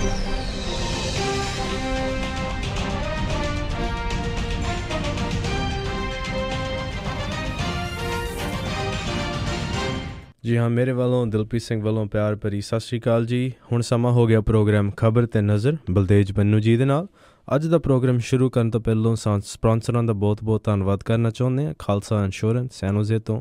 जी हाँ, मेरे वालों दिलप्रीत सिंह वालों प्यार भरी सत श्री अकाल जी। हुण समा हो गया प्रोग्राम खबर ते नज़र बलतेज पन्नू जी दे नाल। अज दा प्रोग्राम शुरू करन तो पहलों स्पॉन्सरां दा बहुत बहुत धन्नवाद करना चाहुंदे हां। खालसा इंश्योरेंस सैनोजे तो,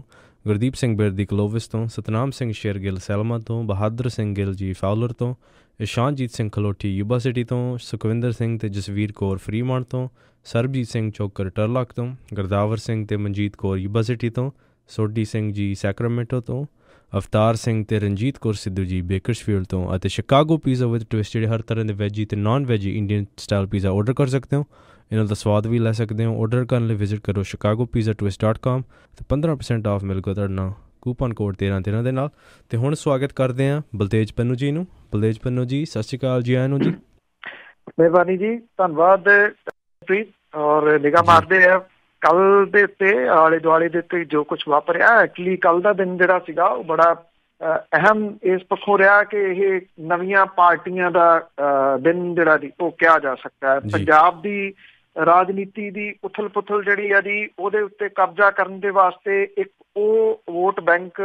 गुरदीप सिंह बिरदी क्लोविस तो, सतनाम सिंह शेरगिल सैलमा तो, बहादुर सिंह गिल जी फाउलर तो, इशानजीत सिंह खलोठी युबा सिटी तो, सुखविंदर सिंह ते जसवीर कौर फ्रीमाण तो, सरबजीत सिंह चौकर टरलक तो, गुरदावर सिंह ते मनजीत कौर युबा सिटी तो, सोडी सिंह जी सैक्रामेंटो तो, ਅਵਤਾਰ ਸਿੰਘ ਅਤੇ ਰਣਜੀਤ ਕੌਰ ਸਿੱਧੂ ਜੀ ਬੇਕਰਸਫੀਲਡ ਤੋਂ, ਅਤੇ ਸ਼ਿਕਾਗੋ ਪੀਜ਼ਾ ਵਿਦ ਟਵਿਸਟ ਜਿਹੜੇ ਹਰ ਤਰ੍ਹਾਂ ਦੇ ਵੈਜੀ ਅਤੇ non veggie Indian style pizza order ਕਰ ਸਕਦੇ ਹੋ। ਇਹਨਾਂ ਦਾ ਸਵਾਦ ਵੀ ਲੈ ਸਕਦੇ ਹੋ। ਆਰਡਰ ਕਰਨ ਲਈ ਵਿਜ਼ਿਟ ਕਰੋ chicagopizzatwist.com ਅਤੇ 15% ਆਫ ਮਿਲੇਗਾ ਤੁਹਾਡੇ ਨਾਲ ਕੂਪਨ ਕੋਡ 1313 ਦੇ ਨਾਲ। ਅਤੇ ਹੁਣ ਸਵਾਗਤ ਕਰਦੇ ਹਾਂ ਬਲਤੇਜ ਪੰਨੂ ਜੀ ਨੂੰ। ਬਲਤੇਜ ਪੰਨੂ ਜੀ ਸਤਿ ਸ਼੍ਰੀ ਅਕਾਲ ਜੀ ਆਇਆਂ ਨੂੰ ਜੀ। ਮਿਹਰਬਾਨੀ ਜੀ, ਧੰਨਵਾਦ ਪ੍ਰੀਤ। ਔਰ ਨਿਗਾਹ ਮਾਰਦੇ ਆ ਕੱਲ ਦੇ ਉੱਤੇ ਆਲੇ ਦੁਆਲੇ ਦੇ ਉੱਤੇ ਜੋ ਕੁਛ ਵਾਪਰਿਆ। ਐਕਚੁਅਲੀ ਕੱਲ ਦਾ ਦਿਨ ਜਿਹੜਾ ਸੀਗਾ ਉਹ ਬੜਾ ਅਹਿਮ ਇਸ ਪੱਖੋਂ ਰਿਹਾ ਕਿ ਇਹ ਨਵੀਆਂ ਪਾਰਟੀਆਂ ਦਾ ਦਿਨ ਜਿਹੜਾ ਜੀ ਉਹ ਕਿਹਾ ਜਾ ਸਕਦਾ ਹੈ। ਪੰਜਾਬ ਦੀ ਰਾਜਨੀਤੀ ਦੀ ਉਥਲ ਪੁਥਲ ਜਿਹੜੀ ਆ ਜੀ ਉਹਦੇ ਉੱਤੇ ਕਬਜ਼ਾ ਕਰਨ ਦੇ ਵਾਸਤੇ ਇੱਕ ਉਹ ਵੋਟ ਬੈਂਕ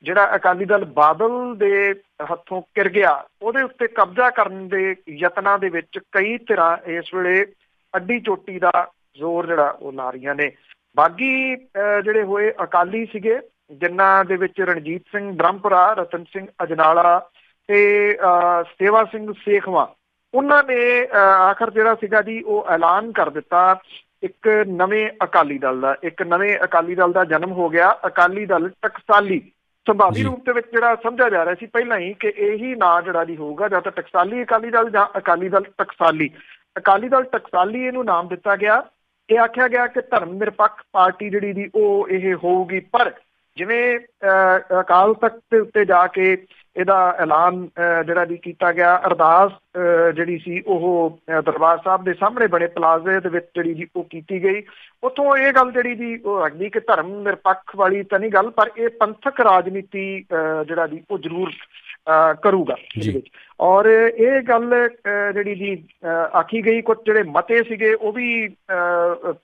ਜਿਹੜਾ ਅਕਾਲੀ ਦਲ ਬਾਦਲ ਦੇ ਹੱਥੋਂ ਕਿਰ ਗਿਆ, ਉਹਦੇ ਉੱਤੇ ਕਬਜ਼ਾ ਕਰਨ ਦੇ ਯਤਨਾਂ ਦੇ ਵਿੱਚ ਕਈ ਧਿਰਾਂ ਇਸ ਵੇਲੇ ਅੱਡੀ ਚੋਟੀ ਦਾ ਜ਼ੋਰ ਜਿਹੜਾ ਉਹ ਲਾ ਰਹੀਆਂ ਨੇ। ਬਾਗੀ ਜਿਹੜੇ ਹੋਏ ਅਕਾਲੀ ਸੀਗੇ, ਜਿਨ੍ਹਾਂ ਦੇ ਵਿੱਚ ਰਣਜੀਤ ਸਿੰਘ ਬ੍ਰਹਮਪੁਰਾ, ਰਤਨ ਸਿੰਘ ਅਜਨਾਲਾ ਤੇ ਸੇਵਾ ਸਿੰਘ ਸੇਖਵਾਂ, ਉਹਨਾਂ ਨੇ ਆਖਰ ਜਿਹੜਾ ਸੀਗਾ ਜੀ ਉਹ ਐਲਾਨ ਕਰ ਦਿੱਤਾ ਇੱਕ ਨਵੇਂ ਅਕਾਲੀ ਦਲ ਦਾ। ਇੱਕ ਨਵੇਂ ਅਕਾਲੀ ਦਲ ਦਾ ਜਨਮ ਹੋ ਗਿਆ, ਅਕਾਲੀ ਦਲ ਟਕਸਾਲੀ। ਸੰਭਾਵੀ ਰੂਪ ਦੇ ਵਿੱਚ ਜਿਹੜਾ ਸਮਝਿਆ ਜਾ ਰਿਹਾ ਸੀ ਪਹਿਲਾਂ ਹੀ ਕਿ ਇਹੀ ਨਾਂ ਜਿਹੜਾ ਜੀ ਹੋਊਗਾ, ਜਾਂ ਤਾਂ ਟਕਸਾਲੀ ਅਕਾਲੀ ਦਲ ਜਾਂ ਅਕਾਲੀ ਦਲ ਟਕਸਾਲੀ। ਅਕਾਲੀ ਦਲ ਟਕਸਾਲੀ ਇਹਨੂੰ ਨਾਮ ਦਿੱਤਾ ਗਿਆ। ਇਹ ਆਖਿਆ ਗਿਆ ਕਿ ਧਰਮ ਨਿਰਪੱਖ ਪਾਰਟੀ ਜਿਹੜੀ ਦੀ ਉਹ ਇਹ ਹੋਊਗੀ। ਪਰ ਜਿਵੇਂ ਅਕਾਲ ਤਖਤ ਦੇ ਉੱਤੇ ਜਾ ਕੇ ਇਹਦਾ ਐਲਾਨ ਜਿਹੜਾ ਦੀ ਕੀਤਾ ਗਿਆ, ਅਰਦਾਸ ਜਿਹੜੀ ਸੀ ਉਹ ਦਰਬਾਰ ਸਾਹਿਬ ਦੇ ਸਾਹਮਣੇ ਬਣੇ ਪਲਾਜ਼ੇ ਦੇ ਵਿੱਚ ਜਿਹੜੀ ਜੀ ਉਹ ਕੀਤੀ ਗਈ। ਉੱਥੋਂ ਇਹ ਗੱਲ ਜਿਹੜੀ ਜੀ ਉਹ ਲੱਗਦੀ ਕਿ ਧਰਮ ਨਿਰਪੱਖ ਵਾਲੀ ਤਾਂ ਨਹੀਂ ਗੱਲ, ਪਰ ਇਹ ਪੰਥਕ ਰਾਜਨੀਤੀ ਜਿਹੜਾ ਜੀ ਉਹ ਜ਼ਰੂਰ ਕਰੂਗਾ ਇਹਦੇ ਵਿੱਚ। ਔਰ ਇਹ ਗੱਲ ਜਿਹੜੀ ਜੀ ਆਖੀ ਗਈ, ਕੁਝ ਜਿਹੜੇ ਮਤੇ ਸੀਗੇ ਉਹ ਵੀ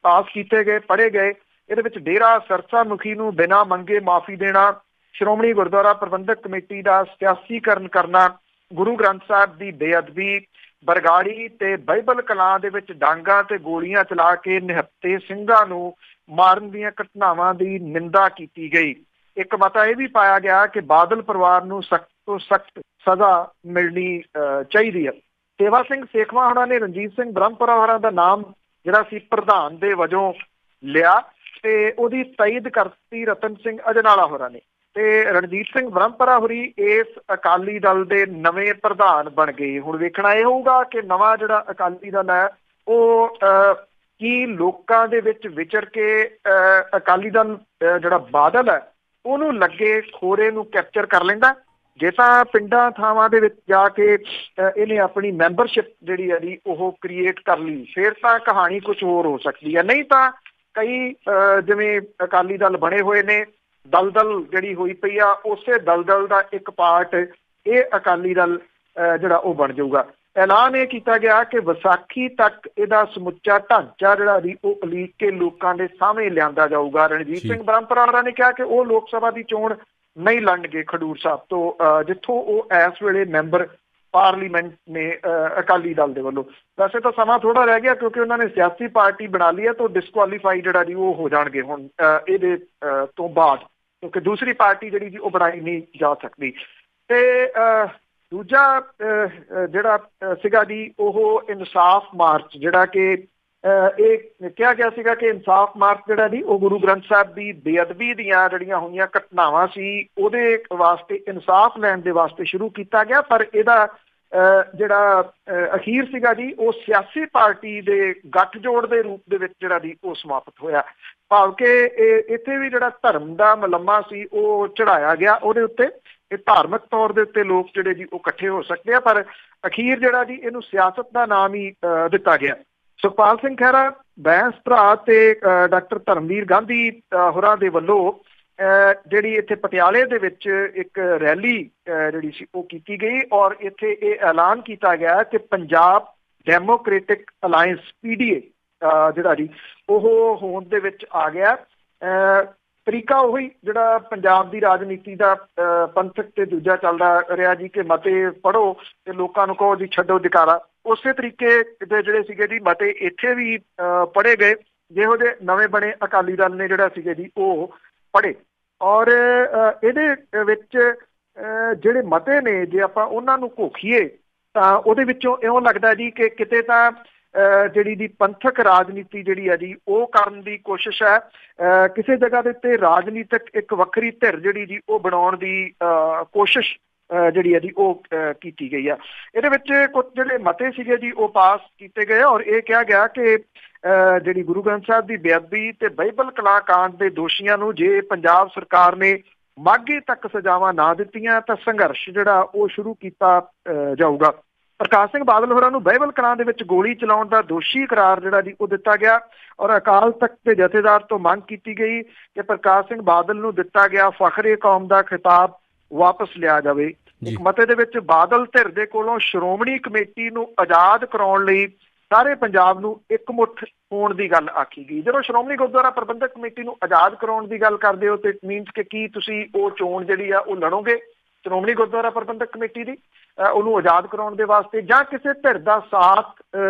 ਪਾਸ ਕੀਤੇ ਗਏ, ਪੜ੍ਹੇ ਗਏ। ਇਹਦੇ ਵਿੱਚ ਡੇਰਾ ਸਿਰਸਾ ਮੁਖੀ ਨੂੰ ਬਿਨਾਂ ਮੰਗੇ ਮਾਫੀ ਦੇਣਾ, ਸ਼੍ਰੋਮਣੀ ਗੁਰਦੁਆਰਾ ਪ੍ਰਬੰਧਕ ਕਮੇਟੀ ਦਾ ਸਿਆਸੀਕਰਨ ਕਰਨਾ, ਗੁਰੂ ਗ੍ਰੰਥ ਸਾਹਿਬ ਦੀ ਬੇਅਦਬੀ, ਬਰਗਾੜੀ ਤੇ ਬਾਈਬਲ ਕਲਾਂ ਦੇ ਵਿੱਚ ਡਾਂਗਾਂ ਤੇ ਗੋਲੀਆਂ ਚਲਾ ਕੇ ਨਿਹੱਤੇ ਸਿੰਘਾਂ ਨੂੰ ਮਾਰਨ ਦੀਆਂ ਘਟਨਾਵਾਂ ਦੀ ਨਿੰਦਾ ਕੀਤੀ ਗਈ। ਇੱਕ ਮਤਾ ਇਹ ਵੀ ਪਾਇਆ ਗਿਆ ਕਿ ਬਾਦਲ ਪਰਿਵਾਰ ਨੂੰ ਸਖਤ ਤੋਂ ਸਖਤ ਸਜ਼ਾ ਮਿਲਣੀ ਚਾਹੀਦੀ ਹੈ। ਸੇਵਾ ਸਿੰਘ ਸੇਖਵਾਂ ਹੋਰਾਂ ਨੇ ਰਣਜੀਤ ਸਿੰਘ ਬ੍ਰਹਮਪੁਰਾ ਹੋਰਾਂ ਦਾ ਨਾਮ ਜਿਹੜਾ ਸੀ ਪ੍ਰਧਾਨ ਦੇ ਵਜੋਂ ਲਿਆ ਤੇ ਉਹਦੀ ਤਾਇਦ ਕਰਤੀ ਰਤਨ ਸਿੰਘ ਅਜਨਾਲਾ ਹੋਰਾਂ ਨੇ। ਤੇ ਰਣਜੀਤ ਸਿੰਘ ਬ੍ਰਹਮਪੁਰਾ ਹੋਰੀ ਇਸ ਅਕਾਲੀ ਦਲ ਦੇ ਨਵੇਂ ਪ੍ਰਧਾਨ ਬਣ ਗਏ। ਹੁਣ ਵੇਖਣਾ ਇਹ ਹੋਊਗਾ ਕਿ ਨਵਾਂ ਜਿਹੜਾ ਅਕਾਲੀ ਦਲ ਹੈ ਉਹ ਕੀ ਲੋਕਾਂ ਦੇ ਵਿੱਚ ਵਿਚਰ ਕੇ ਅਕਾਲੀ ਦਲ ਜਿਹੜਾ ਬਾਦਲ ਹੈ ਉਹਨੂੰ ਲੱਗੇ ਖੋਰੇ ਨੂੰ ਕੈਪਚਰ ਕਰ ਲੈਂਦਾ। ਜੇ ਤਾਂ ਪਿੰਡਾਂ ਥਾਵਾਂ ਦੇ ਵਿੱਚ ਜਾ ਕੇ ਇਹਨੇ ਆਪਣੀ ਮੈਂਬਰਸ਼ਿਪ ਜਿਹੜੀ ਹੈ ਜੀ ਉਹ ਕ੍ਰੀਏਟ ਕਰ ਲਈ, ਫਿਰ ਤਾਂ ਕਹਾਣੀ ਕੁਛ ਹੋਰ ਹੋ ਸਕਦੀ ਹੈ। ਨਹੀਂ ਤਾਂ ਕਈ ਜਿਵੇਂ ਅਕਾਲੀ ਦਲ ਬਣੇ ਹੋਏ ਨੇ, ਦਲਦਲ ਜਿਹੜੀ ਹੋਈ ਪਈ ਆ, ਉਸੇ ਦਲਦਲ ਦਾ ਇੱਕ ਪਾਰਟ ਇਹ ਅਕਾਲੀ ਦਲ ਜਿਹੜਾ ਉਹ ਬਣ ਜਾਊਗਾ। ਐਲਾਨ ਇਹ ਕੀਤਾ ਗਿਆ ਕਿ ਵਿਸਾਖੀ ਤੱਕ ਇਹਦਾ ਸਮੁੱਚਾ ਢਾਂਚਾ ਜਿਹੜਾ ਜੀ ਉਹ ਉਲੀਕ ਕੇ ਲੋਕਾਂ ਦੇ ਸਾਹਮਣੇ ਲਿਆਂਦਾ ਜਾਊਗਾ। ਰਣਜੀਤ ਸਿੰਘ ਬ੍ਰਹਮਪੁਰਾ ਹੋਰਾਂ ਨੇ ਕਿਹਾ ਕਿ ਉਹ ਲੋਕ ਸਭਾ ਦੀ ਚੋਣ ਨਹੀਂ ਲੜਨਗੇ ਖਡੂਰ ਸਾਹਿਬ ਤੋਂ, ਜਿੱਥੋਂ ਉਹ ਇਸ ਵੇਲੇ ਮੈਂਬਰ ਪਾਰਲੀਮੈਂਟ ਨੇ ਅਕਾਲੀ ਦਲ ਦੇ ਵੱਲੋਂ। ਵੈਸੇ ਤਾਂ ਸਮਾਂ ਥੋੜ੍ਹਾ ਰਹਿ ਗਿਆ ਕਿਉਂਕਿ ਉਹਨਾਂ ਨੇ ਸਿਆਸੀ ਪਾਰਟੀ ਬਣਾ ਲਈ ਹੈ, ਤਾਂ ਡਿਸਕੁਆਲੀਫਾਈ ਜਿਹੜਾ ਜੀ ਉਹ ਹੋ ਜਾਣਗੇ ਹੁਣ ਇਹਦੇ ਤੋਂ ਬਾਅਦ, ਕਿਉਂਕਿ ਦੂਸਰੀ ਪਾਰਟੀ ਜਿਹੜੀ ਜੀ ਉਹ ਬਣਾਈ ਨਹੀਂ ਜਾ ਸਕਦੀ। ਤੇ ਦੂਜਾ ਜਿਹੜਾ ਸੀਗਾ ਜੀ ਉਹ ਇਨਸਾਫ ਮਾਰਚ, ਜਿਹੜਾ ਕਿ ਇਹ ਕਿਹਾ ਗਿਆ ਸੀਗਾ ਕਿ ਇਨਸਾਫ ਮਾਰਚ ਜਿਹੜਾ ਜੀ ਉਹ ਗੁਰੂ ਗ੍ਰੰਥ ਸਾਹਿਬ ਦੀ ਬੇਅਦਬੀ ਦੀਆਂ ਜਿਹੜੀਆਂ ਹੋਈਆਂ ਘਟਨਾਵਾਂ ਸੀ ਉਹਦੇ ਵਾਸਤੇ ਇਨਸਾਫ ਲੈਣ ਦੇ ਵਾਸਤੇ ਸ਼ੁਰੂ ਕੀਤਾ ਗਿਆ। ਪਰ ਇਹਦਾ ਜਿਹੜਾ ਅਖੀਰ ਸੀਗਾ ਜੀ ਉਹ ਸਿਆਸੀ ਪਾਰਟੀ ਦੇ ਗੱਠਜੋੜ ਦੇ ਰੂਪ ਦੇ ਵਿੱਚ ਜਿਹੜਾ ਜੀ ਉਹ ਸਮਾਪਤ ਹੋਇਆ। ਭਾਵ ਕਿ ਇੱਥੇ ਵੀ ਜਿਹੜਾ ਧਰਮ ਦਾ ਮਲੰਮਾ ਸੀ ਉਹ ਚੜਾਇਆ ਗਿਆ ਉਹਦੇ ਉੱਤੇ। ਇਹ ਧਾਰਮਿਕ ਤੌਰ ਦੇ ਉੱਤੇ ਲੋਕ ਜਿਹੜੇ ਜੀ ਉਹ ਇਕੱਠੇ ਹੋ ਸਕਦੇ ਆ, ਪਰ ਅਖੀਰ ਜਿਹੜਾ ਜੀ ਇਹਨੂੰ ਸਿਆਸਤ ਦਾ ਨਾਮ ਹੀ ਦਿੱਤਾ ਗਿਆ। ਸੁਖਪਾਲ ਸਿੰਘ ਖਹਿਰਾ, ਬੈਂਸ ਭਰਾ ਤੇ ਡਾਕਟਰ ਧਰਮਵੀਰ ਗਾਂਧੀ ਹੋਰਾਂ ਦੇ ਵੱਲੋਂ ਜਿਹੜੀ ਇੱਥੇ ਪਟਿਆਲੇ ਦੇ ਵਿੱਚ ਇੱਕ ਰੈਲੀ ਜਿਹੜੀ ਸੀ ਉਹ ਕੀਤੀ ਗਈ ਔਰ ਇੱਥੇ ਇਹ ਐਲਾਨ ਕੀਤਾ ਗਿਆ ਕਿ ਪੰਜਾਬ ਡੈਮੋਕ੍ਰੈਟਿਕ ਅਲਾਇੰਸ PDA ਜਿਹੜਾ ਜੀ ਉਹ ਹੋਂਦ ਦੇ ਵਿੱਚ ਆ ਗਿਆ। ਤਰੀਕਾ ਉਹੀ ਜਿਹੜਾ ਪੰਜਾਬ ਦੀ ਰਾਜਨੀਤੀ ਦਾ ਪੰਥਕ ਤੇ ਦੂਜਾ ਚੱਲਦਾ ਰਿਹਾ ਜੀ ਕਿ ਮਤੇ ਪੜ੍ਹੋ ਤੇ ਲੋਕਾਂ ਨੂੰ ਕਹੋ ਜੀ ਛੱਡੋ ਅਧਿਕਾਰਾ। ਉਸੇ ਤਰੀਕੇ ਦੇ ਜਿਹੜੇ ਸੀਗੇ ਜੀ ਮਤੇ ਇੱਥੇ ਵੀ ਪੜ੍ਹੇ ਗਏ, ਜਿਹੋ ਜਿਹੇ ਨਵੇਂ ਬਣੇ ਅਕਾਲੀ ਦਲ ਨੇ ਜਿਹੜਾ ਸੀਗੇ ਜੀ ਉਹ ਪੜ੍ਹੇ। ਔਰ ਇਹਦੇ ਵਿੱਚ ਜਿਹੜੇ ਮਤੇ ਨੇ ਜੇ ਆਪਾਂ ਉਹਨਾਂ ਨੂੰ ਘੋਖੀਏ ਤਾਂ ਉਹਦੇ ਵਿੱਚੋਂ ਇਉਂ ਲੱਗਦਾ ਜੀ ਕਿ ਕਿਤੇ ਤਾਂ ਜਿਹੜੀ ਦੀ ਪੰਥਕ ਰਾਜਨੀਤੀ ਜਿਹੜੀ ਹੈ ਜੀ ਉਹ ਕਰਨ ਦੀ ਕੋਸ਼ਿਸ਼ ਹੈ, ਕਿਸੇ ਜਗ੍ਹਾ ਦੇ ਉੱਤੇ ਰਾਜਨੀਤਿਕ ਇੱਕ ਵੱਖਰੀ ਧਿਰ ਜਿਹੜੀ ਜੀ ਉਹ ਬਣਾਉਣ ਦੀ ਕੋਸ਼ਿਸ਼ ਜਿਹੜੀ ਹੈ ਜੀ ਉਹ ਕੀਤੀ ਗਈ ਆ। ਇਹਦੇ ਵਿੱਚ ਕੁਝ ਜਿਹੜੇ ਮਤੇ ਸੀਗੇ ਜੀ ਉਹ ਪਾਸ ਕੀਤੇ ਗਏ ਔਰ ਇਹ ਕਿਹਾ ਗਿਆ ਕਿ ਜਿਹੜੀ ਗੁਰੂ ਗ੍ਰੰਥ ਸਾਹਿਬ ਦੀ ਬੇਅਦਬੀ ਤੇ ਬਾਈਬਲ ਕਲਾ ਕਾਂਡ ਦੇ ਦੋਸ਼ੀਆਂ ਨੂੰ ਜੇ ਪੰਜਾਬ ਸਰਕਾਰ ਨੇ ਮਾਘੀ ਤੱਕ ਸਜ਼ਾਵਾਂ ਨਾ ਦਿੱਤੀਆਂ ਤਾਂ ਸੰਘਰਸ਼ ਜਿਹੜਾ ਉਹ ਸ਼ੁਰੂ ਕੀਤਾ ਜਾਊਗਾ। ਪ੍ਰਕਾਸ਼ ਸਿੰਘ ਬਾਦਲ ਹੋਰਾਂ ਨੂੰ ਬਾਈਬਲ ਕਲਾਂ ਦੇ ਵਿੱਚ ਗੋਲੀ ਚਲਾਉਣ ਦਾ ਦੋਸ਼ੀ ਕਰਾਰ ਜਿਹੜਾ ਜੀ ਉਹ ਦਿੱਤਾ ਗਿਆ ਔਰ ਅਕਾਲ ਤਖਤ ਦੇ ਜਥੇਦਾਰ ਤੋਂ ਮੰਗ ਕੀਤੀ ਗਈ ਕਿ ਪ੍ਰਕਾਸ਼ ਸਿੰਘ ਬਾਦਲ ਨੂੰ ਦਿੱਤਾ ਗਿਆ ਫਖਰੇ ਕੌਮ ਦਾ ਖਿਤਾਬ ਵਾਪਸ ਲਿਆ ਜਾਵੇ। ਇੱਕ ਮਤੇ ਦੇ ਵਿੱਚ ਬਾਦਲ ਧਿਰ ਦੇ ਕੋਲੋਂ ਸ਼੍ਰੋਮਣੀ ਕਮੇਟੀ ਨੂੰ ਆਜ਼ਾਦ ਕਰਾਉਣ ਲਈ ਸਾਰੇ ਪੰਜਾਬ ਨੂੰ ਇਕਮੁੱਠ ਹੋਣ ਦੀ ਗੱਲ ਆਖੀ ਗਈ। ਜਦੋਂ ਸ਼੍ਰੋਮਣੀ ਗੁਰਦੁਆਰਾ ਪ੍ਰਬੰਧਕ ਕਮੇਟੀ ਨੂੰ ਆਜ਼ਾਦ ਕਰਾਉਣ ਦੀ ਗੱਲ ਕਰਦੇ ਹੋ ਤੇ ਇਟ ਮੀਨਸ ਕਿ ਕੀ ਤੁਸੀਂ ਉਹ ਚੋਣ ਜਿਹੜੀ ਆ ਉਹ ਲੜੋਗੇ ਸ਼੍ਰੋਮਣੀ ਗੁਰਦੁਆਰਾ ਪ੍ਰਬੰਧਕ ਕਮੇਟੀ ਦੀ ਉਹਨੂੰ ਆਜ਼ਾਦ ਕਰਾਉਣ ਦੇ ਵਾਸਤੇ ਜਾਂ ਕਿਸੇ ਧਿਰ ਦਾ ਸਾਥ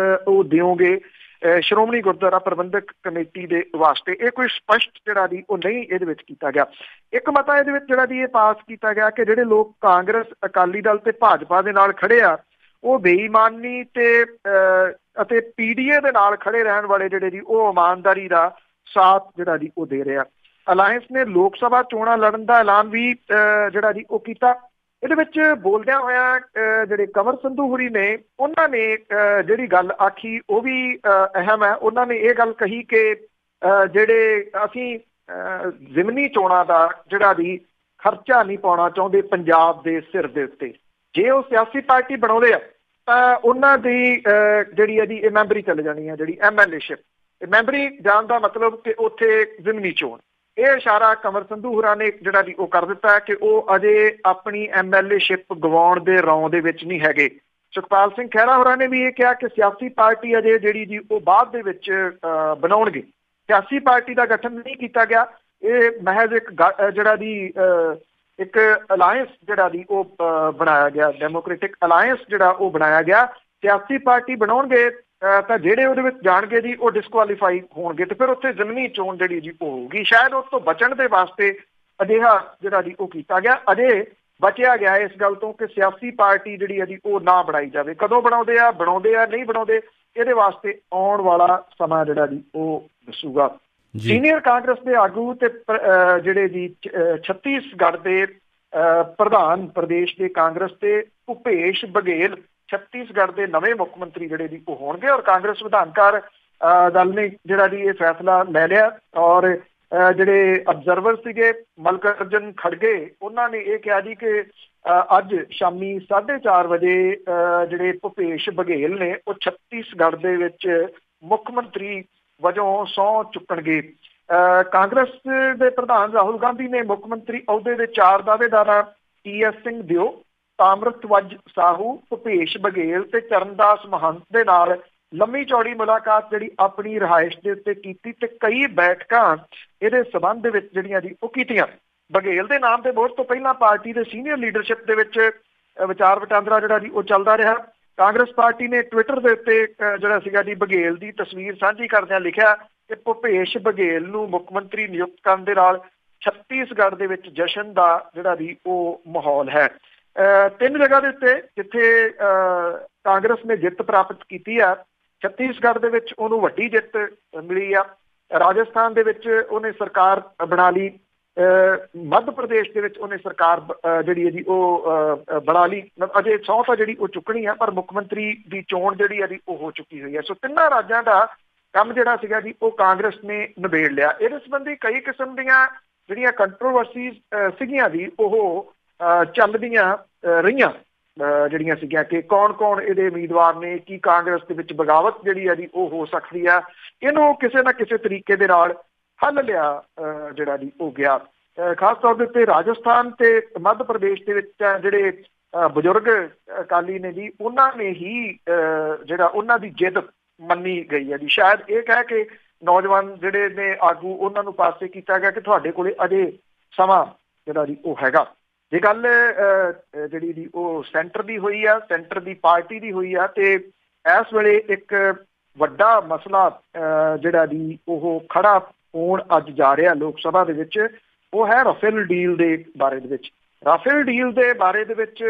ਉਹ ਦਿਓਗੇ ਸ਼੍ਰੋਮਣੀ ਗੁਰਦੁਆਰਾ ਪ੍ਰਬੰਧਕ ਕਮੇਟੀ ਦੇ ਵਾਸਤੇ। ਇਹ ਕੋਈ ਸਪਸ਼ਟ ਜਿਹੜਾ ਜੀ ਉਹ ਨਹੀਂ ਇਹਦੇ ਵਿੱਚ ਕੀਤਾ ਗਿਆ। ਇੱਕ ਮਤਾ ਇਹਦੇ ਵਿੱਚ ਜਿਹੜਾ ਜੀ ਇਹ ਪਾਸ ਕੀਤਾ ਗਿਆ ਕਿ ਜਿਹੜੇ ਲੋਕ ਕਾਂਗਰਸ ਅਕਾਲੀ ਦਲ ਤੇ ਭਾਜਪਾ ਦੇ ਨਾਲ ਖੜੇ ਆ ਉਹ ਬੇਈਮਾਨੀ ਅਤੇ PDA ਦੇ ਨਾਲ ਖੜੇ ਰਹਿਣ ਵਾਲੇ ਜਿਹੜੇ ਜੀ ਉਹ ਇਮਾਨਦਾਰੀ ਦਾ ਸਾਥ ਜਿਹੜਾ ਜੀ ਉਹ ਦੇ ਰਿਹਾ। ਅਲਾਇੰਸ ਨੇ ਲੋਕ ਸਭਾ ਚੋਣਾਂ ਲੜਨ ਦਾ ਐਲਾਨ ਵੀ ਜਿਹੜਾ ਜੀ ਉਹ ਕੀਤਾ। ਇਹਦੇ ਵਿੱਚ ਬੋਲਦਿਆਂ ਹੋਇਆ ਜਿਹੜੇ ਕੰਵਰ ਸੰਧੂ ਹੋਰੀ ਨੇ ਉਹਨਾਂ ਨੇ ਜਿਹੜੀ ਗੱਲ ਆਖੀ ਉਹ ਵੀ ਅਹਿਮ ਹੈ। ਉਹਨਾਂ ਨੇ ਇਹ ਗੱਲ ਕਹੀ ਕਿ ਜਿਹੜੇ ਅਸੀਂ ਜ਼ਿਮਨੀ ਚੋਣਾਂ ਦਾ ਜਿਹੜਾ ਵੀ ਖਰਚਾ ਨਹੀਂ ਪਾਉਣਾ ਚਾਹੁੰਦੇ ਪੰਜਾਬ ਦੇ ਸਿਰ ਦੇ ਉੱਤੇ। ਜੇ ਉਹ ਸਿਆਸੀ ਪਾਰਟੀ ਬਣਾਉਂਦੇ ਆ ਤਾਂ ਉਹਨਾਂ ਦੀ ਜਿਹੜੀ ਹੈ ਜੀ ਇਹ ਮੈਂਬਰੀ ਚਲੇ ਜਾਣੀ ਹੈ, ਜਿਹੜੀ MLA-ਸ਼ਿਪ ਮੈਂਬਰੀ ਜਾਣ ਦਾ ਮਤਲਬ ਕਿ ਉੱਥੇ ਜ਼ਿਮਨੀ ਚੋਣ। ਇਹ ਇਸ਼ਾਰਾ ਕੰਵਰ ਸੰਧੂ ਹੋਰਾਂ ਨੇ ਜਿਹੜਾ ਜੀ ਉਹ ਕਰ ਦਿੱਤਾ ਹੈ ਕਿ ਉਹ ਅਜੇ ਆਪਣੀ MLA-ਸ਼ਿਪ ਗਵਾਉਣ ਦੇ ਰੌਂ ਦੇ ਵਿੱਚ ਨਹੀਂ ਹੈਗੇ। ਸੁਖਪਾਲ ਸਿੰਘ ਖਹਿਰਾ ਹੋਰਾਂ ਨੇ ਵੀ ਇਹ ਕਿਹਾ ਕਿ ਸਿਆਸੀ ਪਾਰਟੀ ਅਜੇ ਜਿਹੜੀ ਜੀ ਉਹ ਬਾਅਦ ਦੇ ਵਿੱਚ ਬਣਾਉਣਗੇ। ਸਿਆਸੀ ਪਾਰਟੀ ਦਾ ਗਠਨ ਨਹੀਂ ਕੀਤਾ ਗਿਆ, ਇਹ ਮਹਿਜ਼ ਇੱਕ ਜਿਹੜਾ ਜੀ ਇੱਕ ਅਲਾਇੰਸ ਜਿਹੜਾ ਜੀ ਉਹ ਬਣਾਇਆ ਗਿਆ, ਡੈਮੋਕ੍ਰੈਟਿਕ ਅਲਾਇੰਸ ਜਿਹੜਾ ਉਹ ਬਣਾਇਆ ਗਿਆ। ਸਿਆਸੀ ਪਾਰਟੀ ਬਣਾਉਣਗੇ ਤਾਂ ਜਿਹੜੇ ਉਹਦੇ ਵਿੱਚ ਜਾਣਗੇ ਜੀ ਉਹ ਡਿਸਕੁਆਲੀਫਾਈ ਹੋਣਗੇ ਤੇ ਫਿਰ ਉੱਥੇ ਜ਼ਿਮਨੀ ਚੋਣ ਜਿਹੜੀ ਜੀ ਉਹ ਹੋਊਗੀ। ਸ਼ਾਇਦ ਉਸ ਤੋਂ ਬਚਣ ਦੇ ਵਾਸਤੇ ਅਜਿਹਾ ਜਿਹੜਾ ਜੀ ਉਹ ਕੀਤਾ ਗਿਆ। ਅਜੇ ਬਚਿਆ ਗਿਆ ਇਸ ਗੱਲ ਤੋਂ ਕਿ ਸਿਆਸੀ ਪਾਰਟੀ ਜਿਹੜੀ ਹੈ ਜੀ ਉਹ ਨਾ ਬਣਾਈ ਜਾਵੇ। ਕਦੋਂ ਬਣਾਉਂਦੇ ਆ ਨਹੀਂ ਬਣਾਉਂਦੇ ਇਹਦੇ ਵਾਸਤੇ ਆਉਣ ਵਾਲਾ ਸਮਾਂ ਜਿਹੜਾ ਜੀ ਉਹ ਦੱਸੂਗਾ। ਸੀਨੀਅਰ ਕਾਂਗਰਸ ਦੇ ਆਗੂ ਤੇ ਜਿਹੜੇ ਜੀ ਛੱਤੀਸਗੜ੍ਹ ਦੇ ਪ੍ਰਧਾਨ ਪ੍ਰਦੇਸ਼ ਦੇ ਕਾਂਗਰਸ ਦੇ ਭੁਪੇਸ਼ ਬਘੇਲ ਛੱਤੀਸਗੜ੍ਹ ਦੇ ਨਵੇਂ ਮੁੱਖ ਮੰਤਰੀ ਜਿਹੜੇ ਜੀ ਉਹ ਹੋਣਗੇ ਔਰ ਕਾਂਗਰਸ ਵਿਧਾਨਕਾਰ ਦਲ ਨੇ ਜਿਹੜਾ ਜੀ ਇਹ ਫੈਸਲਾ ਲੈ ਲਿਆ। ਔਰ ਜਿਹੜੇ ਅਬਜ਼ਰਵਰ ਸੀਗੇ ਮਲਕਰਜਨ ਖੜਗੇ ਉਹਨਾਂ ਨੇ ਇਹ ਕਿਹਾ ਜੀ ਕਿ ਅੱਜ ਸ਼ਾਮੀ 4:30 ਵਜੇ ਜਿਹੜੇ ਭੁਪੇਸ਼ ਬਘੇਲ ਨੇ ਉਹ ਛੱਤੀਸਗੜ੍ਹ ਦੇ ਵਿੱਚ ਮੁੱਖ ਮੰਤਰੀ ਵਜੋਂ ਸਹੁੰ ਚੁੱਕਣਗੇ। ਕਾਂਗਰਸ ਦੇ ਪ੍ਰਧਾਨ ਰਾਹੁਲ ਗਾਂਧੀ ਨੇ ਮੁੱਖ ਮੰਤਰੀ ਅਹੁਦੇ ਦੇ 4 ਦਾਅਵੇਦਾਰਾਂ TS ਸਿੰਘ ਦਿਓ, ਤਾਮਰਤਵਜ ਸਾਹੂ, ਭੁਪੇਸ਼ ਬਘੇਲ ਤੇ ਚਰਨਦਾਸ ਮਹੰਤ ਦੇ ਨਾਲ ਲੰਮੀ ਚੌੜੀ ਮੁਲਾਕਾਤ ਜਿਹੜੀ ਆਪਣੀ ਰਿਹਾਇਸ਼ ਦੇ ਉੱਤੇ ਕੀਤੀ ਤੇ ਕਈ ਬੈਠਕਾਂ ਇਹਦੇ ਸਬੰਧ ਦੇ ਵਿੱਚ ਜਿਹੜੀਆਂ ਜੀ ਉਹ ਕੀਤੀਆਂ। ਬਘੇਲ ਦੇ ਨਾਮ ਤੇ ਵੋਟ ਤੋਂ ਪਹਿਲਾਂ ਪਾਰਟੀ ਦੇ ਸੀਨੀਅਰ ਲੀਡਰਸ਼ਿਪ ਦੇ ਵਿੱਚ ਵਿਚਾਰ ਵਟਾਂਦਰਾ ਜਿਹੜਾ ਜੀ ਉਹ ਚੱਲਦਾ ਰਿਹਾ। ਕਾਂਗਰਸ ਪਾਰਟੀ ਨੇ ਟਵਿੱਟਰ ਦੇ ਉੱਤੇ ਜਿਹੜਾ ਸੀਗਾ ਜੀ ਬਘੇਲ ਦੀ ਤਸਵੀਰ ਸਾਂਝੀ ਕਰਦਿਆਂ ਲਿਖਿਆ ਕਿ ਭੁਪੇਸ਼ ਬਘੇਲ ਨੂੰ ਮੁੱਖ ਮੰਤਰੀ ਨਿਯੁਕਤ ਕਰਨ ਦੇ ਨਾਲ ਛੱਤੀਸਗੜ੍ਹ ਦੇ ਵਿੱਚ ਜਸ਼ਨ ਦਾ ਜਿਹੜਾ ਜੀ ਉਹ ਮਾਹੌਲ ਹੈ। 3 ਜਗ੍ਹਾ ਦੇ ਉੱਤੇ ਜਿੱਥੇ ਕਾਂਗਰਸ ਨੇ ਜਿੱਤ ਪ੍ਰਾਪਤ ਕੀਤੀ ਆ, ਛੱਤੀਸਗੜ੍ਹ ਦੇ ਵਿੱਚ ਉਹਨੂੰ ਵੱਡੀ ਜਿੱਤ ਮਿਲੀ ਆ, ਰਾਜਸਥਾਨ ਦੇ ਵਿੱਚ ਉਹਨੇ ਸਰਕਾਰ ਬਣਾ ਲਈ, ਮੱਧ ਪ੍ਰਦੇਸ਼ ਦੇ ਵਿੱਚ ਉਹਨੇ ਸਰਕਾਰ ਜਿਹੜੀ ਹੈ ਜੀ ਉਹ ਬਣਾ ਲਈ। ਅਜੇ ਸਹੁੰ ਤਾਂ ਜਿਹੜੀ ਉਹ ਚੁੱਕਣੀ ਆ ਪਰ ਮੁੱਖ ਮੰਤਰੀ ਦੀ ਚੋਣ ਜਿਹੜੀ ਹੈ ਜੀ ਉਹ ਹੋ ਚੁੱਕੀ ਹੋਈ ਹੈ। ਸੋ 3 ਰਾਜਾਂ ਦਾ ਕੰਮ ਜਿਹੜਾ ਸੀਗਾ ਜੀ ਉਹ ਕਾਂਗਰਸ ਨੇ ਨਿਬੇੜ ਲਿਆ। ਇਹਦੇ ਸੰਬੰਧੀ ਕਈ ਕਿਸਮ ਦੀਆਂ ਜਿਹੜੀਆਂ ਕੰਟਰੋਵਰਸੀਜ਼ ਸੀਗੀਆਂ ਜੀ ਉਹ ਚੱਲਦੀਆਂ ਰਹੀਆਂ ਜਿਹੜੀਆਂ ਸੀਗੀਆਂ ਕਿ ਕੌਣ ਇਹਦੇ ਉਮੀਦਵਾਰ ਨੇ, ਕੀ ਕਾਂਗਰਸ ਦੇ ਵਿੱਚ ਬਗਾਵਤ ਜਿਹੜੀ ਹੈ ਜੀ ਉਹ ਹੋ ਸਕਦੀ ਆ। ਇਹਨੂੰ ਕਿਸੇ ਨਾ ਕਿਸੇ ਤਰੀਕੇ ਦੇ ਨਾਲ ਹੱਲ ਲਿਆ ਜਿਹੜਾ ਜੀ ਉਹ ਗਿਆ। ਖਾਸ ਤੌਰ ਦੇ ਉੱਤੇ ਰਾਜਸਥਾਨ ਤੇ ਮੱਧ ਪ੍ਰਦੇਸ਼ ਦੇ ਵਿੱਚ ਜਿਹੜੇ ਬਜ਼ੁਰਗ ਅਕਾਲੀ ਨੇ ਜੀ, ਉਹਨਾਂ ਨੇ ਹੀ ਜਿਹੜਾ ਉਹਨਾਂ ਦੀ ਜਿੱਦ ਮੰਨੀ ਗਈ ਹੈ ਜੀ। ਸ਼ਾਇਦ ਇਹ ਕਹਿ ਕੇ ਨੌਜਵਾਨ ਜਿਹੜੇ ਨੇ ਆਗੂ ਉਹਨਾਂ ਨੂੰ ਪਾਸੇ ਕੀਤਾ ਗਿਆ ਕਿ ਤੁਹਾਡੇ ਕੋਲੇ ਅਜੇ ਸਮਾਂ ਜਿਹੜਾ ਜੀ ਉਹ ਹੈਗਾ। ਜੇ ਗੱਲ ਜਿਹੜੀ ਜੀ ਉਹ ਸੈਂਟਰ ਦੀ ਹੋਈ ਆ, ਸੈਂਟਰ ਦੀ ਪਾਰਟੀ ਦੀ ਹੋਈ ਆ, ਤੇ ਇਸ ਵੇਲੇ ਇੱਕ ਵੱਡਾ ਮਸਲਾ ਜਿਹੜਾ ਜੀ ਉਹ ਖੜਾ ਹੋਣ ਅੱਜ ਜਾ ਰਿਹਾ ਲੋਕ ਸਭਾ ਦੇ ਵਿੱਚ, ਉਹ ਹੈ ਰਾਫੇਲ ਡੀਲ ਦੇ ਬਾਰੇ ਦੇ ਵਿੱਚ। ਰਾਫੇਲ ਡੀਲ ਦੇ ਬਾਰੇ ਦੇ ਵਿੱਚ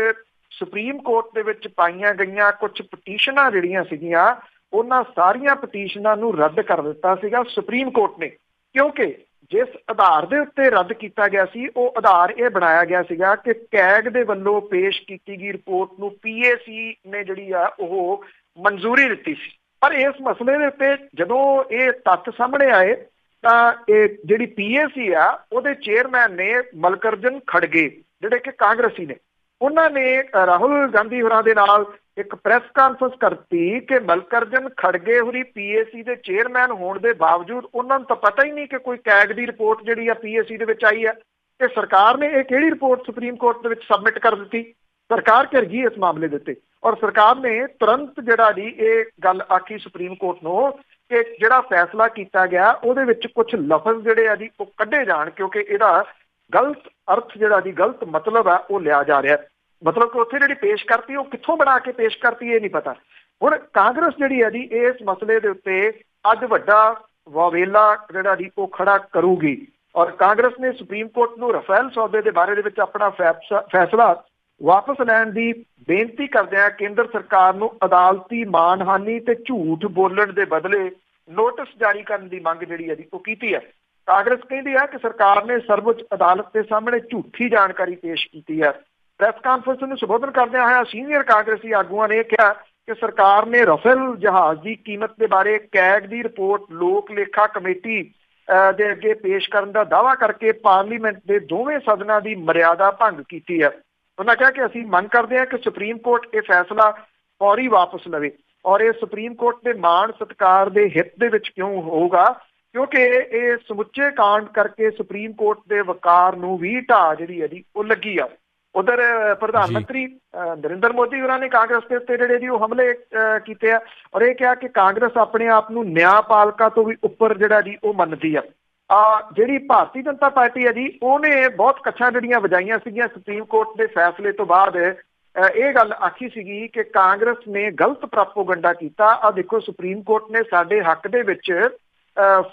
ਸੁਪਰੀਮ ਕੋਰਟ ਦੇ ਵਿੱਚ ਪਾਈਆਂ ਗਈਆਂ ਕੁਝ ਪਟੀਸ਼ਨਾਂ ਜਿਹੜੀਆਂ ਸੀਗੀਆਂ, ਉਹਨਾਂ ਸਾਰੀਆਂ ਪਟੀਸ਼ਨਾਂ ਨੂੰ ਰੱਦ ਕਰ ਦਿੱਤਾ ਸੀਗਾ ਸੁਪਰੀਮ ਕੋਰਟ ਨੇ, ਕਿਉਂਕਿ ਜਿਸ ਆਧਾਰ ਦੇ ਉੱਤੇ ਰੱਦ ਕੀਤਾ ਗਿਆ ਸੀ ਉਹ ਆਧਾਰ ਇਹ ਬਣਾਇਆ ਗਿਆ ਸੀਗਾ ਕਿ ਕੈਗ ਦੇ ਵੱਲੋਂ ਪੇਸ਼ ਕੀਤੀ ਗਈ ਰਿਪੋਰਟ ਨੂੰ PAC ਨੇ ਜਿਹੜੀ ਆ ਉਹ ਮਨਜ਼ੂਰੀ ਦਿੱਤੀ ਸੀ। ਪਰ ਇਸ ਮਸਲੇ ਦੇ ਉੱਤੇ ਜਦੋਂ ਇਹ ਤੱਥ ਸਾਹਮਣੇ ਆਏ ਤਾਂ ਇਹ ਜਿਹੜੀ PAC ਆ ਉਹਦੇ ਚੇਅਰਮੈਨ ਨੇ ਮਲਕਰਜਨ ਖੜਗੇ, ਜਿਹੜੇ ਕਿ ਕਾਂਗਰਸੀ ਨੇ, ਉਹਨਾਂ ਨੇ ਰਾਹੁਲ ਗਾਂਧੀ ਹੋਰਾਂ ਦੇ ਨਾਲ ਇੱਕ ਪ੍ਰੈਸ ਕਾਨਫਰੰਸ ਕਰਤੀ ਕਿ ਮਲਕਰਜਨ ਖੜਗੇ ਹੋਰੀ PAC ਦੇ ਚੇਅਰਮੈਨ ਹੋਣ ਦੇ ਬਾਵਜੂਦ ਉਹਨਾਂ ਨੂੰ ਤਾਂ ਪਤਾ ਹੀ ਨਹੀਂ ਕਿ ਕੋਈ ਕੈਗ ਦੀ ਰਿਪੋਰਟ ਜਿਹੜੀ ਆ PAC ਦੇ ਵਿੱਚ ਆਈ ਹੈ, ਤੇ ਸਰਕਾਰ ਨੇ ਇਹ ਕਿਹੜੀ ਰਿਪੋਰਟ ਸੁਪਰੀਮ ਕੋਰਟ ਦੇ ਵਿੱਚ ਸਬਮਿਟ ਕਰ ਦਿੱਤੀ। ਸਰਕਾਰ ਘਿਰ ਗਈ ਇਸ ਮਾਮਲੇ ਦੇ ਉੱਤੇ, ਔਰ ਸਰਕਾਰ ਨੇ ਤੁਰੰਤ ਜਿਹੜਾ ਜੀ ਇਹ ਗੱਲ ਆਖੀ ਸੁਪਰੀਮ ਕੋਰਟ ਨੂੰ ਕਿ ਜਿਹੜਾ ਫੈਸਲਾ ਕੀਤਾ ਗਿਆ ਉਹਦੇ ਵਿੱਚ ਕੁਝ ਲਫ਼ਜ਼ ਜਿਹੜੇ ਆ ਜੀ ਉਹ ਕੱਢੇ ਜਾਣ, ਕਿਉਂਕਿ ਇਹਦਾ ਗਲਤ ਅਰਥ ਜਿਹੜਾ ਜੀ ਗਲਤ ਮਤਲਬ ਆ ਉਹ ਲਿਆ ਜਾ ਰਿਹਾ। ਮਤਲਬ ਕਿ ਉੱਥੇ ਜਿਹੜੀ ਪੇਸ਼ ਕਰਤੀ ਉਹ ਕਿੱਥੋਂ ਬਣਾ ਕੇ ਪੇਸ਼ ਕਰਤੀ ਇਹ ਨਹੀਂ ਪਤਾ। ਹੁਣ ਕਾਂਗਰਸ ਜਿਹੜੀ ਹੈ ਜੀ ਇਸ ਮਸਲੇ ਦੇ ਉੱਤੇ ਅੱਜ ਵੱਡਾ ਵਾਵੇਲਾ ਜਿਹੜਾ ਜੀ ਉਹ ਖੜਾ ਕਰੂਗੀ, ਔਰ ਕਾਂਗਰਸ ਨੇ ਸੁਪਰੀਮ ਕੋਰਟ ਨੂੰ ਰਾਫੇਲ ਸੌਦੇ ਦੇ ਬਾਰੇ ਦੇ ਵਿੱਚ ਆਪਣਾ ਫੈਸਲਾ ਵਾਪਸ ਲੈਣ ਦੀ ਬੇਨਤੀ ਕਰਦਿਆਂ ਕੇਂਦਰ ਸਰਕਾਰ ਨੂੰ ਅਦਾਲਤੀ ਮਾਨਹਾਨੀ ਤੇ ਝੂਠ ਬੋਲਣ ਦੇ ਬਦਲੇ ਨੋਟਿਸ ਜਾਰੀ ਕਰਨ ਦੀ ਮੰਗ ਜਿਹੜੀ ਹੈ ਜੀ ਉਹ ਕੀਤੀ ਹੈ। ਕਾਂਗਰਸ ਕਹਿੰਦੀ ਹੈ ਕਿ ਸਰਕਾਰ ਨੇ ਸਰਵਉੱਚ ਅਦਾਲਤ ਦੇ ਸਾਹਮਣੇ ਝੂਠੀ ਜਾਣਕਾਰੀ ਪੇਸ਼ ਕੀਤੀ ਹੈ। ਪ੍ਰੈਸ ਕਾਨਫਰੰਸ ਨੂੰ ਸੰਬੋਧਨ ਕਰਦਿਆਂ ਹੋਇਆ ਸੀਨੀਅਰ ਕਾਂਗਰਸੀ ਆਗੂਆਂ ਨੇ ਕਿਹਾ ਕਿ ਸਰਕਾਰ ਨੇ ਰਾਫੇਲ ਜਹਾਜ਼ ਦੀ ਕੀਮਤ ਦੇ ਬਾਰੇ ਕੈਗ ਦੀ ਰਿਪੋਰਟ ਲੋਕ ਲੇਖਾ ਕਮੇਟੀ ਦੇ ਅੱਗੇ ਪੇਸ਼ ਕਰਨ ਦਾ ਦਾਅਵਾ ਕਰਕੇ ਪਾਰਲੀਮੈਂਟ ਦੇ ਦੋਵੇਂ ਸਦਨਾਂ ਦੀ ਮਰਿਆਦਾ ਭੰਗ ਕੀਤੀ ਹੈ। ਉਹਨਾਂ ਕਿਹਾ ਕਿ ਅਸੀਂ ਮੰਗ ਕਰਦੇ ਹਾਂ ਕਿ ਸੁਪਰੀਮ ਕੋਰਟ ਇਹ ਫੈਸਲਾ ਫੌਰੀ ਵਾਪਸ ਲਵੇ, ਔਰ ਇਹ ਸੁਪਰੀਮ ਕੋਰਟ ਦੇ ਮਾਣ ਸਤਿਕਾਰ ਦੇ ਹਿੱਤ ਦੇ ਵਿੱਚ ਕਿਉਂ ਹੋਊਗਾ, ਕਿਉਂਕਿ ਇਹ ਸਮੁੱਚੇ ਕਾਂਡ ਕਰਕੇ ਸੁਪਰੀਮ ਕੋਰਟ ਦੇ ਵਕਾਰ ਨੂੰ ਵੀ ਢਾਹ ਜਿਹੜੀ ਹੈ ਜੀ ਉਹ ਲੱਗੀ ਆ। ਉਧਰ ਪ੍ਰਧਾਨ ਮੰਤਰੀ ਨਰਿੰਦਰ ਮੋਦੀ ਹੋਰਾਂ ਨੇ ਕਾਂਗਰਸ ਦੇ ਉੱਤੇ ਜਿਹੜੇ ਜੀ ਉਹ ਹਮਲੇ ਕੀਤੇ ਆ, ਔਰ ਇਹ ਕਿਹਾ ਕਿ ਕਾਂਗਰਸ ਆਪਣੇ ਆਪ ਨੂੰ ਨਿਆਂਪਾਲਿਕਾ ਤੋਂ ਵੀ ਉੱਪਰ ਜਿਹੜਾ ਜੀ ਉਹ ਮੰਨਦੀ ਆ। ਜਿਹੜੀ ਭਾਰਤੀ ਜਨਤਾ ਪਾਰਟੀ ਹੈ ਜੀ ਉਹਨੇ ਬਹੁਤ ਕੱਛਾਂ ਜਿਹੜੀਆਂ ਵਜਾਈਆਂ ਸੀਗੀਆਂ ਸੁਪਰੀਮ ਕੋਰਟ ਦੇ ਫੈਸਲੇ ਤੋਂ ਬਾਅਦ। ਇਹ ਗੱਲ ਆਖੀ ਸੀਗੀ ਕਿ ਕਾਂਗਰਸ ਨੇ ਗਲਤ ਪ੍ਰਾਪੋਗੰਡਾ ਕੀਤਾ। ਆਹ ਦੇਖੋ ਸੁਪਰੀਮ ਕੋਰਟ ਨੇ ਸਾਡੇ ਹੱਕ ਦੇ ਵਿੱਚ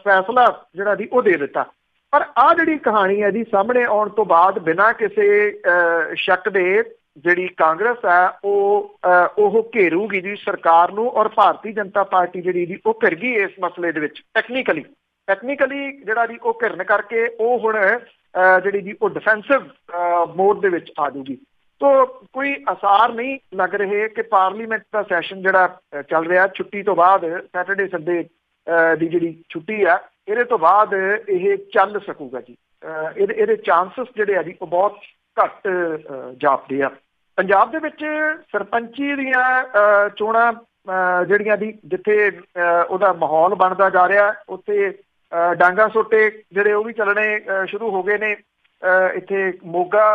ਫੈਸਲਾ ਜਿਹੜਾ ਜੀ ਉਹ ਦੇ ਦਿੱਤਾ। ਪਰ ਆਹ ਜਿਹੜੀ ਕਹਾਣੀ ਹੈ ਜੀ ਸਾਹਮਣੇ ਆਉਣ ਤੋਂ ਬਾਅਦ ਬਿਨਾਂ ਕਿਸੇ ਸ਼ੱਕ ਦੇ ਜਿਹੜੀ ਕਾਂਗਰਸ ਹੈ ਉਹ ਘੇਰੂਗੀ ਜੀ ਸਰਕਾਰ ਨੂੰ, ਔਰ ਭਾਰਤੀ ਜਨਤਾ ਪਾਰਟੀ ਜਿਹੜੀ ਜੀ ਉਹ ਘਿਰ ਗਈ ਇਸ ਮਸਲੇ ਦੇ ਵਿੱਚ ਟੈਕਨੀਕਲੀ ਜਿਹੜਾ ਜੀ ਉਹ ਘਿਰਨ ਕਰਕੇ ਉਹ ਹੁਣ ਜਿਹੜੀ ਜੀ ਉਹ ਡਿਫੈਂਸਿਵ ਮੋਡ ਦੇ ਵਿੱਚ ਆ ਜਾਊਗੀ। ਤੋ ਕੋਈ ਅਸਾਰ ਨਹੀਂ ਲੱਗ ਰਹੇ ਕਿ ਪਾਰਲੀਮੈਂਟ ਦਾ ਸੈਸ਼ਨ ਜਿਹੜਾ ਚੱਲ ਰਿਹਾ ਛੁੱਟੀ ਤੋਂ ਬਾਅਦ, ਸੈਟਰਡੇ ਸੰਡੇ ਦੀ ਜਿਹੜੀ ਛੁੱਟੀ ਆ ਇਹਦੇ ਤੋਂ ਬਾਅਦ ਇਹ ਚੱਲ ਸਕੂਗਾ ਜੀ। ਇਹਦੇ ਚਾਂਸਸ ਜਿਹੜੇ ਆ ਜੀ ਉਹ ਬਹੁਤ ਘੱਟ ਜਾਪਦੇ ਆ। ਪੰਜਾਬ ਦੇ ਵਿੱਚ ਸਰਪੰਚੀ ਦੀਆਂ ਚੋਣਾਂ ਜਿਹੜੀਆਂ ਦੀ ਜਿੱਥੇ ਉਹਦਾ ਮਾਹੌਲ ਬਣਦਾ ਜਾ ਰਿਹਾ, ਉੱਥੇ ਡਾਂਗਾ ਸੋਟੇ ਜਿਹੜੇ ਉਹ ਵੀ ਚੱਲਣੇ ਸ਼ੁਰੂ ਹੋ ਗਏ ਨੇ। ਇੱਥੇ ਮੋਗਾ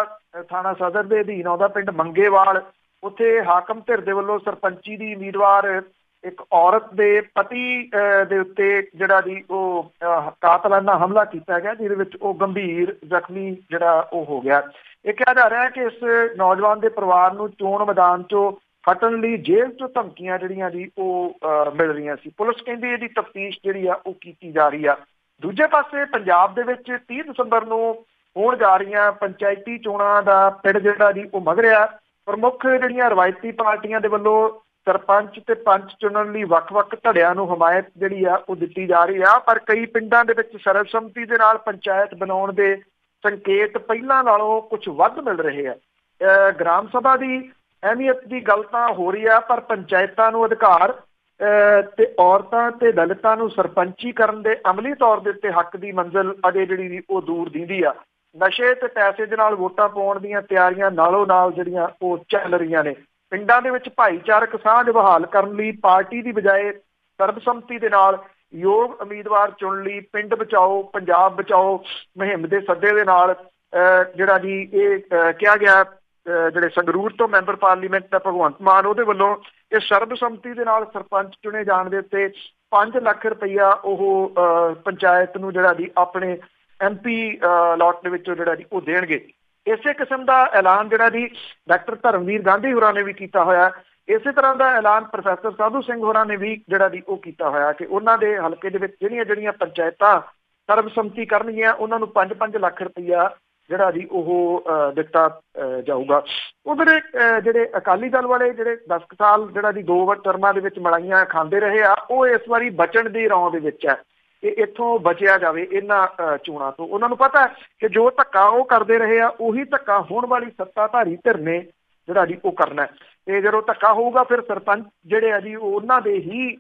ਥਾਣਾ ਸਦਰ ਦੇ ਅਧੀਨ ਆਉਂਦਾ ਪਿੰਡ ਮੰਗੇਵਾਲ, ਉੱਥੇ ਹਾਕਮ ਧਿਰ ਦੇ ਵੱਲੋਂ ਸਰਪੰਚੀ ਦੀ ਉਮੀਦਵਾਰ ਇੱਕ ਔਰਤ ਦੇ ਪਤੀ ਦੇ ਉੱਤੇ ਜਿਹੜਾ ਜੀ ਉਹ ਕਾਤਲਾਨਾ ਹਮਲਾ ਕੀਤਾ ਗਿਆ, ਜਿਹਦੇ ਵਿੱਚ ਉਹ ਗੰਭੀਰ ਜ਼ਖਮੀ ਜਿਹੜਾ ਉਹ ਹੋ ਗਿਆ। ਇਹ ਕਿਹਾ ਜਾ ਰਿਹਾ ਹੈ ਕਿ ਇਸ ਨੌਜਵਾਨ ਦੇ ਪਰਿਵਾਰ ਨੂੰ ਚੋਣ ਮੈਦਾਨ ਚੋਂ ਹਟਣ ਲਈ ਜੇਲ੍ਹ ਤੋਂ ਧਮਕੀਆਂ ਜਿਹੜੀਆਂ ਜੀ ਉਹ ਮਿਲ ਰਹੀਆਂ ਸੀ। ਪੁਲਿਸ ਕਹਿੰਦੀ ਇਹਦੀ ਤਫਤੀਸ਼ ਜਿਹੜੀ ਆ ਉਹ ਕੀਤੀ ਜਾ ਰਹੀ ਆ। ਦੂਜੇ ਪਾਸੇ ਪੰਜਾਬ ਦੇ ਵਿੱਚ 30 ਦਸੰਬਰ ਨੂੰ ਹੋਣ ਜਾ ਰਹੀਆਂ ਪੰਚਾਇਤੀ ਚੋਣਾਂ ਦਾ ਪਿੜ ਜਿਹੜਾ ਜੀ ਉਹ ਮਗ ਰਿਹਾ। ਪ੍ਰਮੁੱਖ ਜਿਹੜੀਆਂ ਰਵਾਇਤੀ ਪਾਰਟੀਆਂ ਦੇ ਵੱਲੋਂ ਸਰਪੰਚ ਤੇ ਪੰਚ ਚੁਣਨ ਲਈ ਵੱਖ-ਵੱਖ ਧੜਿਆਂ ਨੂੰ ਹਮਾਇਤ ਜਿਹੜੀ ਆ ਉਹ ਦਿੱਤੀ ਜਾ ਰਹੀ ਆ, ਪਰ ਕਈ ਪਿੰਡਾਂ ਦੇ ਵਿੱਚ ਸਰਬਸੰਮਤੀ ਦੇ ਨਾਲ ਪੰਚਾਇਤ ਬਣਾਉਣ ਦੇ ਸੰਕੇਤ ਪਹਿਲਾਂ ਨਾਲੋਂ ਕੁਝ ਵੱਧ ਮਿਲ ਰਹੇ ਆ। ਗ੍ਰਾਮ ਸਭਾ ਦੀ ਅਹਿਮੀਅਤ ਦੀ ਗੱਲ ਤਾਂ ਹੋ ਰਹੀ ਆ, ਪਰ ਪੰਚਾਇਤਾਂ ਨੂੰ ਅਧਿਕਾਰ ਤੇ ਔਰਤਾਂ ਤੇ ਦਲਿਤਾਂ ਨੂੰ ਸਰਪੰਚੀ ਕਰਨ ਦੇ ਅਮਲੀ ਤੌਰ ਦੇ ਉੱਤੇ ਹੱਕ ਦੀ ਮੰਜ਼ਿਲ ਅਜੇ ਜਿਹੜੀ ਉਹ ਦੂਰ ਦਿੰਦੀ ਆ। ਨਸ਼ੇ ਤੇ ਪੈਸੇ ਦੇ ਨਾਲ ਵੋਟਾਂ ਪਾਉਣ ਦੀਆਂ ਤਿਆਰੀਆਂ ਨਾਲੋਂ ਨਾਲ ਜਿਹੜੀਆਂ ਉਹ ਚੱਲ ਰਹੀਆਂ ਨੇ। ਪਿੰਡਾਂ ਦੇ ਵਿੱਚ ਭਾਈਚਾਰਕ ਸਾਂਝ ਬਹਾਲ ਕਰਨ ਲਈ ਪਾਰਟੀ ਦੀ ਬਜਾਏ ਸਰਬਸੰਮਤੀ ਦੇ ਨਾਲ ਯੋਗ ਉਮੀਦਵਾਰ ਚੁਣ ਲਈ ਪਿੰਡ ਬਚਾਓ ਪੰਜਾਬ ਬਚਾਓ ਮੁਹਿੰਮ ਦੇ ਸੱਦੇ ਦੇ ਨਾਲ ਜਿਹੜਾ ਜੀ ਇਹ ਕਿਹਾ ਗਿਆ ਜਿਹੜੇ ਸੰਗਰੂਰ ਤੋਂ ਮੈਂਬਰ ਪਾਰਲੀਮੈਂਟ ਦਾ ਭਗਵੰਤ ਮਾਨ ਉਹਦੇ ਵੱਲੋਂ ਇਹ ਸਰਬਸੰਮਤੀ ਦੇ ਨਾਲ ਸਰਪੰਚ ਚੁਣੇ ਜਾਣ ਦੇ ਉੱਤੇ 5 ਲੱਖ ਰੁਪਈਆ ਉਹ ਪੰਚਾਇਤ ਨੂੰ ਜਿਹੜਾ ਜੀ ਆਪਣੇ MP ਲਾਟ ਦੇ ਵਿੱਚੋਂ ਜਿਹੜਾ ਜੀ ਉਹ ਦੇਣਗੇ। ਇਸੇ ਕਿਸਮ ਦਾ ਐਲਾਨ ਜਿਹੜਾ ਜੀ ਡਾਕਟਰ ਧਰਮਵੀਰ ਗਾਂਧੀ ਹੋਰਾਂ ਨੇ ਵੀ ਕੀਤਾ ਹੋਇਆ। ਇਸੇ ਤਰ੍ਹਾਂ ਦਾ ਐਲਾਨ ਪ੍ਰੋਫੈਸਰ ਸਾਧੂ ਸਿੰਘ ਹੋਰਾਂ ਨੇ ਵੀ ਜਿਹੜਾ ਜੀ ਉਹ ਕੀਤਾ ਹੋਇਆ ਕਿ ਉਹਨਾਂ ਦੇ ਹਲਕੇ ਦੇ ਵਿੱਚ ਜਿਹੜੀਆਂ ਪੰਚਾਇਤਾਂ ਸਰਬਸੰਮਤੀ ਕਰਨਗੀਆਂ ਉਹਨਾਂ ਨੂੰ 5-5 ਲੱਖ ਰੁਪਈਆ ਜਿਹੜਾ ਜੀ ਉਹ ਦਿੱਤਾ ਜਾਊਗਾ। ਉਧਰ ਜਿਹੜੇ ਅਕਾਲੀ ਦਲ ਵਾਲੇ ਜਿਹੜੇ 10 ਸਾਲ ਜਿਹੜਾ ਜੀ 2 ਟਰਮਾਂ ਦੇ ਵਿੱਚ ਮਲਾਈਆਂ ਖਾਂਦੇ ਰਹੇ ਆ ਉਹ ਇਸ ਵਾਰੀ ਬਚਣ ਦੀ ਰੌਂ ਦੇ ਵਿੱਚ ਹੈ ਕਿ ਇੱਥੋਂ ਬਚਿਆ ਜਾਵੇ ਇਹਨਾਂ ਚੋਣਾਂ ਤੋਂ। ਉਹਨਾਂ ਨੂੰ ਪਤਾ ਹੈ ਕਿ ਜੋ ਧੱਕਾ ਉਹ ਕਰਦੇ ਰਹੇ ਆ ਉਹੀ ਧੱਕਾ ਹੋਣ ਵਾਲੀ ਸੱਤਾਧਾਰੀ ਧਿਰ ਨੇ ਜਿਹੜਾ ਜੀ ਉਹ ਕਰਨਾ ਤੇ ਜਦੋਂ ਧੱਕਾ ਹੋਊਗਾ ਫਿਰ ਸਰਪੰਚ ਜਿਹੜੇ ਆ ਜੀ ਉਹਨਾਂ ਦੇ ਹੀ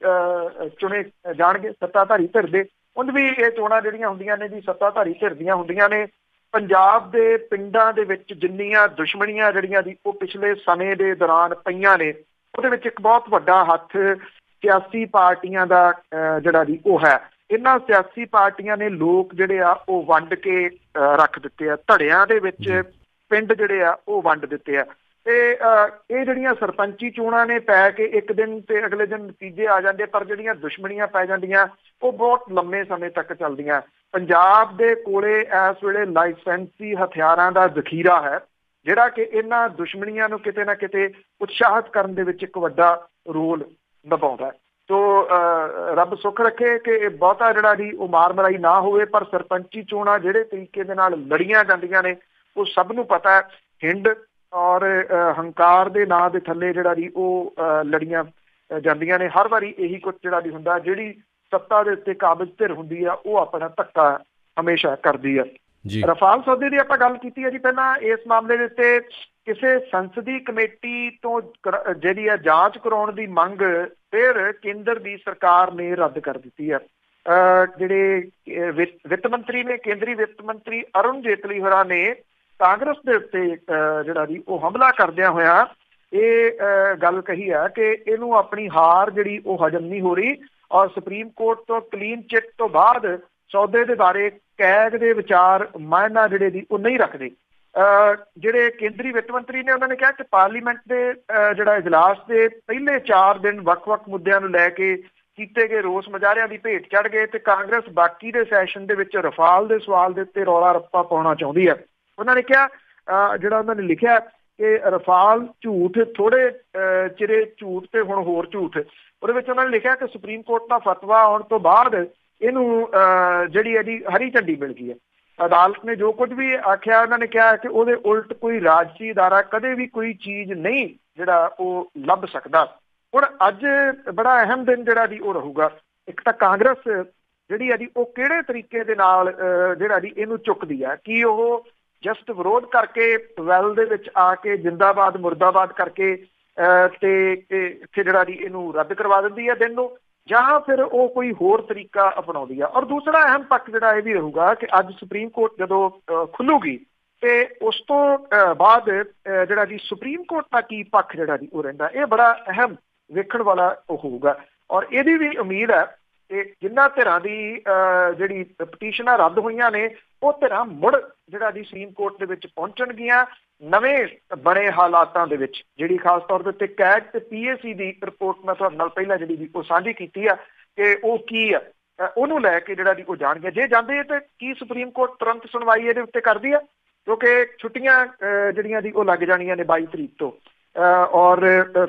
ਚੁਣੇ ਜਾਣਗੇ ਸੱਤਾਧਾਰੀ ਧਿਰ ਦੇ। ਉਂਝ ਵੀ ਇਹ ਚੋਣਾਂ ਜਿਹੜੀਆਂ ਹੁੰਦੀਆਂ ਨੇ ਜੀ ਸੱਤਾਧਾਰੀ ਧਿਰ ਦੀਆਂ ਹੁੰਦੀਆਂ ਨੇ। ਪੰਜਾਬ ਦੇ ਪਿੰਡਾਂ ਦੇ ਵਿੱਚ ਜਿੰਨੀਆਂ ਦੁਸ਼ਮਣੀਆਂ ਜਿਹੜੀਆਂ ਜੀ ਉਹ ਪਿਛਲੇ ਸਮੇਂ ਦੇ ਦੌਰਾਨ ਪਈਆਂ ਨੇ ਉਹਦੇ ਵਿੱਚ ਇੱਕ ਬਹੁਤ ਵੱਡਾ ਹੱਥ ਸਿਆਸੀ ਪਾਰਟੀਆਂ ਦਾ ਜਿਹੜਾ ਜੀ ਉਹ ਹੈ। ਇਹਨਾਂ ਸਿਆਸੀ ਪਾਰਟੀਆਂ ਨੇ ਲੋਕ ਜਿਹੜੇ ਆ ਉਹ ਵੰਡ ਕੇ ਰੱਖ ਦਿੱਤੇ ਆ ਧੜਿਆਂ ਦੇ ਵਿੱਚ ਪਿੰਡ ਜਿਹੜੇ ਆ ਉਹ ਵੰਡ ਦਿੱਤੇ ਆ ਤੇ ਇਹ ਜਿਹੜੀਆਂ ਸਰਪੰਚੀ ਚੋਣਾਂ ਨੇ ਪੈ ਕੇ ਇੱਕ ਦਿਨ ਤੇ ਅਗਲੇ ਦਿਨ ਨਤੀਜੇ ਆ ਜਾਂਦੇ ਪਰ ਜਿਹੜੀਆਂ ਦੁਸ਼ਮਣੀਆਂ ਪੈ ਜਾਂਦੀਆਂ ਉਹ ਬਹੁਤ ਲੰਮੇ ਸਮੇਂ ਤੱਕ ਚੱਲਦੀਆਂ। ਪੰਜਾਬ ਦੇ ਕੋਲੇ ਇਸ ਵੇਲੇ ਲਾਇਸੈਂਸੀ ਹਥਿਆਰਾਂ ਦਾ ਜ਼ਖੀਰਾ ਹੈ ਜਿਹੜਾ ਕਿ ਇਹਨਾਂ ਦੁਸ਼ਮਣੀਆਂ ਨੂੰ ਕਿਤੇ ਨਾ ਕਿਤੇ ਉਤਸ਼ਾਹਿਤ ਕਰਨ ਦੇ ਵਿੱਚ ਇੱਕ ਵੱਡਾ ਰੋਲ ਨਿਭਾਉਂਦਾ। ਤੋ ਰੱਬ ਸੁੱਖ ਰੱਖੇ ਕਿ ਇਹ ਬਹੁਤਾ ਜਿਹੜਾ ਜੀ ਉਹ ਮਾਰ ਮਰਾਈ ਨਾ ਹੋਵੇ ਪਰ ਸਰਪੰਚੀ ਚੋਣਾਂ ਜਿਹੜੇ ਤਰੀਕੇ ਦੇ ਨਾਲ ਲੜੀਆਂ ਜਾਂਦੀਆਂ ਨੇ ਉਹ ਸਭ ਨੂੰ ਪਤਾ ਹੈ। ਹਿੰਡ ਔਰ ਹੰਕਾਰ ਦੇ ਨਾਂ ਦੇ ਥੱਲੇ ਜਿਹੜਾ ਜੀ ਉਹ ਲੜੀਆਂ ਜਾਂਦੀਆਂ ਨੇ। ਹਰ ਵਾਰੀ ਇਹੀ ਕੁਝ ਜਿਹੜਾ ਜੀ ਹੁੰਦਾ ਜਿਹੜੀ ਸੱਤਾ ਦੇ ਉੱਤੇ ਕਾਬਜ਼ ਧਿਰ ਹੁੰਦੀ ਆ ਉਹ ਆਪਣਾ ਧੱਕਾ ਹਮੇਸ਼ਾ ਕਰਦੀ ਆ। ਰਫਾਲ ਸੌਦੇ ਦੀ ਆਪਾਂ ਗੱਲ ਕੀਤੀ ਹੈ ਜੀ ਪਹਿਲਾਂ। ਇਸ ਮਾਮਲੇ ਦੇ ਉੱਤੇ ਕਿਸੇ ਸੰਸਦੀ ਕਮੇਟੀ ਤੋਂ ਜਿਹੜੀ ਆ ਜਾਂਚ ਕਰਾਉਣ ਦੀ ਮੰਗ ਫਿਰ ਕੇਂਦਰ ਦੀ ਸਰਕਾਰ ਨੇ ਰੱਦ ਕਰ ਦਿੱਤੀ ਹੈ। ਜਿਹੜੇ ਵਿੱਤ ਮੰਤਰੀ ਨੇ ਕੇਂਦਰੀ ਵਿੱਤ ਮੰਤਰੀ ਅਰੁਣ ਜੇਤਲੀ ਹੋਰਾਂ ਨੇ ਕਾਂਗਰਸ ਦੇ ਉੱਤੇ ਜਿਹੜਾ ਜੀ ਉਹ ਹਮਲਾ ਕਰਦਿਆਂ ਹੋਇਆ ਇਹ ਗੱਲ ਕਹੀ ਹੈ ਕਿ ਇਹਨੂੰ ਆਪਣੀ ਹਾਰ ਜਿਹੜੀ ਉਹ ਹਜਮ ਨਹੀਂ ਹੋ ਰਹੀ ਔਰ ਸੁਪਰੀਮ ਕੋਰਟ ਤੋਂ ਕਲੀਨ ਚਿੱਟ ਤੋਂ ਬਾਅਦ ਸੌਦੇ ਦੇ ਬਾਰੇ ਕੈਗ ਦੇ ਵਿਚਾਰ ਮਾਇਨਾ ਜਿਹੜੇ ਦੀ ਉਹ ਨਹੀਂ ਰੱਖਦੇ। ਜਿਹੜੇ ਕੇਂਦਰੀ ਵਿੱਤ ਮੰਤਰੀ ਨੇ ਉਹਨਾਂ ਨੇ ਕਿਹਾ ਕਿ ਪਾਰਲੀਮੈਂਟ ਦੇ ਜਿਹੜਾ ਇਜਲਾਸ ਦੇ ਪਹਿਲੇ 4 ਦਿਨ ਵੱਖ-ਵੱਖ ਮੁੱਦਿਆਂ ਨੂੰ ਲੈ ਕੇ ਕੀਤੇ ਗਏ ਰੋਸ ਮੁਜ਼ਾਹਰਿਆਂ ਦੀ ਭੇਟ ਚੜ੍ਹ ਗਏ ਤੇ ਕਾਂਗਰਸ ਬਾਕੀ ਦੇ ਸੈਸ਼ਨ ਦੇ ਵਿੱਚ ਰਫਾਲ ਦੇ ਸਵਾਲ ਦੇ ਉੱਤੇ ਰੌਲਾ ਰੱਪਾ ਪਾਉਣਾ ਚਾਹੁੰਦੀ ਹੈ। ਉਹਨਾਂ ਨੇ ਕਿਹਾ ਜਿਹੜਾ ਉਹਨਾਂ ਨੇ ਲਿਖਿਆ ਕਿ ਰਫਾਲ ਝੂਠ ਥੋੜੇ ਚਿਰੇ ਝੂਠ ਤੇ ਹੁਣ ਹੋਰ ਝੂਠ। ਉਹਦੇ ਵਿੱਚ ਉਹਨਾਂ ਨੇ ਲਿਖਿਆ ਕਿ ਸੁਪਰੀਮ ਕੋਰਟ ਦਾ ਫਤਵਾ ਆਉਣ ਤੋਂ ਬਾਅਦ ਇਹਨੂੰ ਜਿਹੜੀ ਇਹਦੀ ਹਰੀ ਝੰਡੀ ਮਿਲ ਗਈ ਹੈ। ਅਦਾਲਤ ਨੇ ਜੋ ਕੁਝ ਵੀ ਆਖਿਆ ਉਹਨਾਂ ਨੇ ਕਿਹਾ ਕਿ ਉਹਦੇ ਉਲਟ ਕੋਈ ਰਾਜਸੀ ਅਦਾਰਾ ਕਦੇ ਵੀ ਕੋਈ ਚੀਜ਼ ਨਹੀਂ ਜਿਹੜਾ ਉਹ ਲੱਭ ਸਕਦਾ। ਹੁਣ ਅੱਜ ਬੜਾ ਅਹਿਮ ਦਿਨ ਜਿਹੜਾ ਜੀ ਉਹ ਰਹੂਗਾ। ਇੱਕ ਤਾਂ ਕਾਂਗਰਸ ਜਿਹੜੀ ਹੈ ਜੀ ਉਹ ਕਿਹੜੇ ਤਰੀਕੇ ਦੇ ਨਾਲ ਜਿਹੜਾ ਜੀ ਇਹਨੂੰ ਚੁੱਕਦੀ ਹੈ। ਕੀ ਉਹ ਜਸਟ ਵਿਰੋਧ ਕਰਕੇ ਵੈਲ ਦੇ ਵਿੱਚ ਆ ਕੇ ਜਿੰਦਾਬਾਦ ਮੁਰਦਾਬਾਦ ਕਰਕੇ ਤੇ ਇੱਥੇ ਜਿਹੜਾ ਜੀ ਇਹਨੂੰ ਰੱਦ ਕਰਵਾ ਦਿੰਦੀ ਹੈ ਦਿਨ ਨੂੰ ਜਾਂ ਫਿਰ ਉਹ ਕੋਈ ਹੋਰ ਤਰੀਕਾ ਅਪਣਾਉਂਦੀ ਆ। ਔਰ ਦੂਸਰਾ ਅਹਿਮ ਪੱਖ ਜਿਹੜਾ ਇਹ ਵੀ ਰਹੂਗਾ ਕਿ ਅੱਜ ਸੁਪਰੀਮ ਕੋਰਟ ਜਦੋਂ ਖੁੱਲੂਗੀ ਤੇ ਉਸ ਤੋਂ ਬਾਅਦ ਜਿਹੜਾ ਜੀ ਸੁਪਰੀਮ ਕੋਰਟ ਦਾ ਕੀ ਪੱਖ ਜਿਹੜਾ ਜੀ ਉਹ ਰਹਿੰਦਾ ਇਹ ਬੜਾ ਅਹਿਮ ਵੇਖਣ ਵਾਲਾ ਉਹ ਹੋਊਗਾ। ਔਰ ਇਹਦੀ ਵੀ ਉਮੀਦ ਹੈ ਕਿ ਜਿਨ੍ਹਾਂ ਧਿਰਾਂ ਦੀ ਜਿਹੜੀ ਪਟੀਸ਼ਨਾਂ ਰੱਦ ਹੋਈਆਂ ਨੇ ਉਹ ਧਿਰਾਂ ਮੁੜ ਜਿਹੜਾ ਜੀ ਸੁਪਰੀਮ ਕੋਰਟ ਦੇ ਵਿੱਚ ਪਹੁੰਚਣਗੀਆਂ ਨਵੇਂ ਬਣੇ ਹਾਲਾਤਾਂ ਦੇ ਵਿੱਚ। ਜਿਹੜੀ ਖਾਸ ਤੌਰ ਦੇ ਉੱਤੇ ਕੈਗ ਤੇ PAC ਦੀ ਰਿਪੋਰਟ ਮੈਂ ਤੁਹਾਡੇ ਨਾਲ ਪਹਿਲਾਂ ਜਿਹੜੀ ਉਹ ਸਾਂਝੀ ਕੀਤੀ ਆ ਕਿ ਉਹ ਕੀ ਆ ਉਹਨੂੰ ਲੈ ਕੇ ਜਿਹੜਾ ਜੀ ਉਹ ਜਾਣਗੇ। ਜੇ ਜਾਂਦੇ ਤੇ ਕੀ ਸੁਪਰੀਮ ਕੋਰਟ ਤੁਰੰਤ ਸੁਣਵਾਈ ਇਹਦੇ ਉੱਤੇ ਕਰਦੀ ਆ ਕਿਉਂਕਿ ਛੁੱਟੀਆਂ ਜਿਹੜੀਆਂ ਦੀ ਉਹ ਲੱਗ ਜਾਣੀਆਂ ਨੇ 22 ਤਰੀਕ ਤੋਂ ਔਰ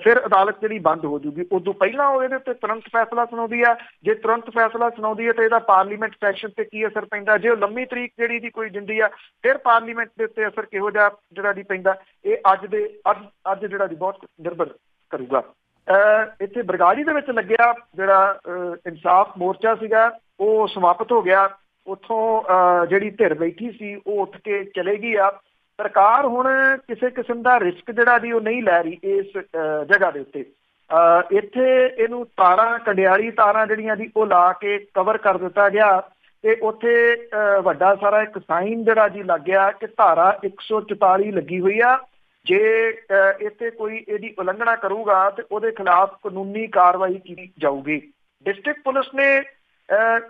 ਫਿਰ ਅਦਾਲਤ ਜਿਹੜੀ ਬੰਦ ਹੋ ਜੂਗੀ। ਉਦੋਂ ਪਹਿਲਾਂ ਉਹ ਇਹਦੇ ਉੱਤੇ ਤੁਰੰਤ ਫੈਸਲਾ ਸੁਣਾਉਂਦੀ ਆ। ਜੇ ਤੁਰੰਤ ਫੈਸਲਾ ਸੁਣਾਉਂਦੀ ਹੈ ਤਾਂ ਇਹਦਾ ਪਾਰਲੀਮੈਂਟ ਸੈਸ਼ਨ ਤੇ ਕੀ ਅਸਰ ਪੈਂਦਾ। ਜੇ ਉਹ ਲੰਮੀ ਤਰੀਕ ਜਿਹੜੀ ਦੀ ਕੋਈ ਦਿੰਦੀ ਆ ਫਿਰ ਪਾਰਲੀਮੈਂਟ ਦੇ ਉੱਤੇ ਅਸਰ ਕਿਹੋ ਜਿਹਾ ਜਿਹੜਾ ਦੀ ਪੈਂਦਾ ਇਹ ਅੱਜ ਜਿਹੜਾ ਦੀ ਬਹੁਤ ਨਿਰਭਰ ਕਰੂਗਾ। ਇੱਥੇ ਬਰਗਾੜੀ ਦੇ ਵਿੱਚ ਲੱਗਿਆ ਜਿਹੜਾ ਇਨਸਾਫ ਮੋਰਚਾ ਸੀਗਾ ਉਹ ਸਮਾਪਤ ਹੋ ਗਿਆ। ਉੱਥੋਂ ਜਿਹੜੀ ਧਿਰ ਬੈਠੀ ਸੀ ਉਹ ਉੱਠ ਕੇ ਚਲੇ ਗਈ ਆ। ਸਰਕਾਰ ਹੁਣ ਕਿਸੇ ਕਿਸਮ ਦਾ ਰਿਸਕ ਜਿਹੜਾ ਦੀ ਉਹ ਨਹੀਂ ਲੈ ਰਹੀ ਇਸ ਜਗ੍ਹਾ ਦੇ ਉੱਤੇ। ਇੱਥੇ ਇਹਨੂੰ ਤਾਰਾਂ ਕੰਡਿਆਲੀ ਤਾਰਾਂ ਜਿਹੜੀਆਂ ਦੀ ਉਹ ਲਾ ਕੇ ਕਵਰ ਕਰ ਦਿੱਤਾ ਗਿਆ ਤੇ ਉੱਥੇ ਵੱਡਾ ਸਾਰਾ ਇੱਕ ਸਾਈਨ ਜਿਹੜਾ ਜੀ ਲੱਗ ਗਿਆ ਕਿ ਧਾਰਾ 144 ਲੱਗੀ ਹੋਈ ਆ। ਜੇ ਇੱਥੇ ਕੋਈ ਇਹਦੀ ਉਲੰਘਣਾ ਕਰੂਗਾ ਤੇ ਉਹਦੇ ਖਿਲਾਫ ਕਾਨੂੰਨੀ ਕਾਰਵਾਈ ਕੀਤੀ ਜਾਊਗੀ। ਡਿਸਟ੍ਰਿਕਟ ਪੁਲਿਸ ਨੇ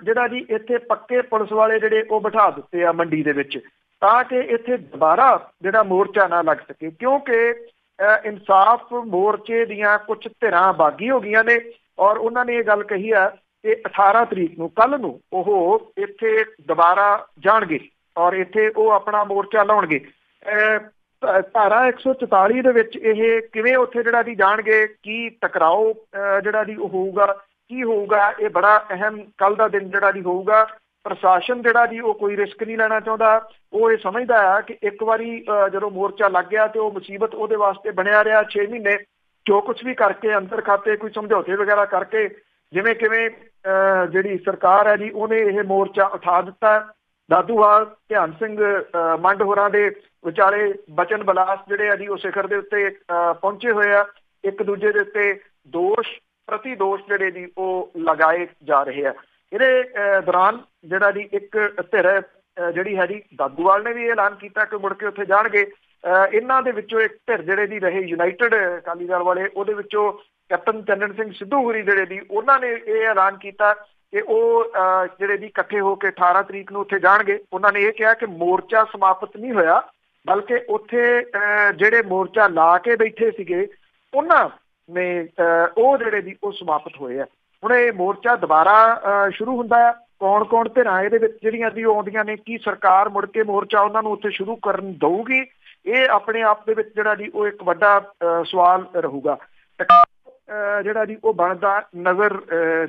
ਜਿਹੜਾ ਜੀ ਇੱਥੇ ਪੱਕੇ ਪੁਲਿਸ ਵਾਲੇ ਜਿਹੜੇ ਉਹ ਬਿਠਾ ਦਿੱਤੇ ਆ ਮੰਡੀ ਦੇ ਵਿੱਚ, ਤਾਂ ਕਿ ਇੱਥੇ ਦੁਬਾਰਾ ਜਿਹੜਾ ਮੋਰਚਾ ਨਾ ਲੱਗ ਸਕੇ, ਕਿਉਂਕਿ ਇਨਸਾਫ ਮੋਰਚੇ ਦੀਆਂ ਕੁਝ ਧਿਰਾਂ ਬਾਗੀ ਹੋ ਗਈਆਂ ਨੇ ਔਰ ਉਹਨਾਂ ਨੇ ਇਹ ਗੱਲ ਕਹੀ ਆ ਕਿ 18 ਤਰੀਕ ਨੂੰ ਕੱਲ੍ਹ ਨੂੰ ਉਹ ਇੱਥੇ ਦੁਬਾਰਾ ਜਾਣਗੇ ਔਰ ਇੱਥੇ ਉਹ ਆਪਣਾ ਮੋਰਚਾ ਲਾਉਣਗੇ। ਧਾਰਾ 144 ਦੇ ਵਿੱਚ ਇਹ ਕਿਵੇਂ ਉੱਥੇ ਜਿਹੜਾ ਦੀ ਜਾਣਗੇ, ਕੀ ਟਕਰਾਓ ਜਿਹੜਾ ਦੀ ਉਹ ਹੋਊਗਾ, ਕੀ ਹੋਊਗਾ, ਇਹ ਬੜਾ ਅਹਿਮ ਕੱਲ੍ਹ ਦਾ ਦਿਨ ਜਿਹੜਾ ਦੀ ਹੋਊਗਾ। ਪ੍ਰਸ਼ਾਸਨ ਜਿਹੜਾ ਜੀ ਉਹ ਕੋਈ ਰਿਸਕ ਨਹੀਂ ਲੈਣਾ ਚਾਹੁੰਦਾ, ਉਹ ਇਹ ਸਮਝਦਾ ਆ ਕਿ ਇੱਕ ਵਾਰੀ ਜਦੋਂ ਮੋਰਚਾ ਲੱਗ ਗਿਆ ਤੇ ਉਹ ਮੁਸੀਬਤ ਉਹਦੇ ਵਾਸਤੇ ਬਣਿਆ ਰਿਹਾ 6 ਮਹੀਨੇ, ਜੋ ਕੁਛ ਵੀ ਕਰਕੇ ਅੰਦਰ ਖਾਤੇ ਕੋਈ ਸਮਝੌਤੇ ਵਗੈਰਾ ਕਰਕੇ ਜਿਵੇਂ ਕਿਵੇਂ ਜਿਹੜੀ ਸਰਕਾਰ ਹੈ ਜੀ ਉਹਨੇ ਇਹ ਮੋਰਚਾ ਉਠਾ ਦਿੱਤਾ। ਦਾਦੂਵਾਲ ਧਿਆਨ ਸਿੰਘ ਮੰਡ ਹੋਰਾਂ ਦੇ ਵਿਚਾਲੇ ਬਚਨ ਵਿਲਾਸ ਜਿਹੜੇ ਆ ਜੀ ਉਹ ਸਿਖਰ ਦੇ ਉੱਤੇ ਪਹੁੰਚੇ ਹੋਏ ਆ, ਇੱਕ ਦੂਜੇ ਦੇ ਉੱਤੇ ਦੋਸ਼ ਪ੍ਰਤੀ ਦੋਸ਼ ਜਿਹੜੇ ਜੀ ਉਹ ਲਗਾਏ ਜਾ ਰਹੇ ਆ। ਇਹਦੇ ਦੌਰਾਨ ਜਿਹੜਾ ਜੀ ਇੱਕ ਧਿਰ ਜਿਹੜੀ ਹੈ ਜੀ ਦਾਦੂਵਾਲ ਨੇ ਵੀ ਐਲਾਨ ਕੀਤਾ ਕਿ ਮੁੜ ਕੇ ਉੱਥੇ ਜਾਣਗੇ। ਇਹਨਾਂ ਦੇ ਵਿੱਚੋਂ ਇੱਕ ਧਿਰ ਜਿਹੜੇ ਦੀ ਰਹੇ ਯੂਨਾਈਟਿਡ ਅਕਾਲੀ ਦਲ ਵਾਲੇ, ਉਹਦੇ ਵਿੱਚੋਂ ਕੈਪਟਨ ਚੰਨਣ ਸਿੰਘ ਸਿੱਧੂ ਹੋਰੀ ਜਿਹੜੇ ਦੀ ਉਹਨਾਂ ਨੇ ਇਹ ਐਲਾਨ ਕੀਤਾ ਕਿ ਉਹ ਜਿਹੜੇ ਦੀ ਇਕੱਠੇ ਹੋ ਕੇ 18 ਤਰੀਕ ਨੂੰ ਉੱਥੇ ਜਾਣਗੇ। ਉਹਨਾਂ ਨੇ ਇਹ ਕਿਹਾ ਕਿ ਮੋਰਚਾ ਸਮਾਪਤ ਨਹੀਂ ਹੋਇਆ, ਬਲਕਿ ਉੱਥੇ ਜਿਹੜੇ ਮੋਰਚਾ ਲਾ ਕੇ ਬੈਠੇ ਸੀਗੇ ਉਹਨਾਂ ਨੇ ਉਹ ਜਿਹੜੇ ਦੀ ਉਹ ਸਮਾਪਤ ਹੋਏ ਆ। ਹੁਣ ਇਹ ਮੋਰਚਾ ਦੁਬਾਰਾ ਸ਼ੁਰੂ ਹੁੰਦਾ ਹੈ, ਕੌਣ ਕੌਣ ਧਿਰਾਂ ਇਹਦੇ ਵਿੱਚ ਜਿਹੜੀਆਂ ਦੀ ਆਉਂਦੀਆਂ ਨੇ, ਕੀ ਸਰਕਾਰ ਮੁੜ ਕੇ ਮੋਰਚਾ ਉਹਨਾਂ ਨੂੰ ਉੱਥੇ ਸ਼ੁਰੂ ਕਰਨ ਦਊਗੀ, ਇਹ ਆਪਣੇ ਆਪ ਦੇ ਵਿੱਚ ਜਿਹੜਾ ਦੀ ਉਹ ਇੱਕ ਵੱਡਾ ਸਵਾਲ ਰਹੂਗਾ। ਜਿਹੜਾ ਜੀ ਉਹ ਬਣਦਾ ਨਜ਼ਰ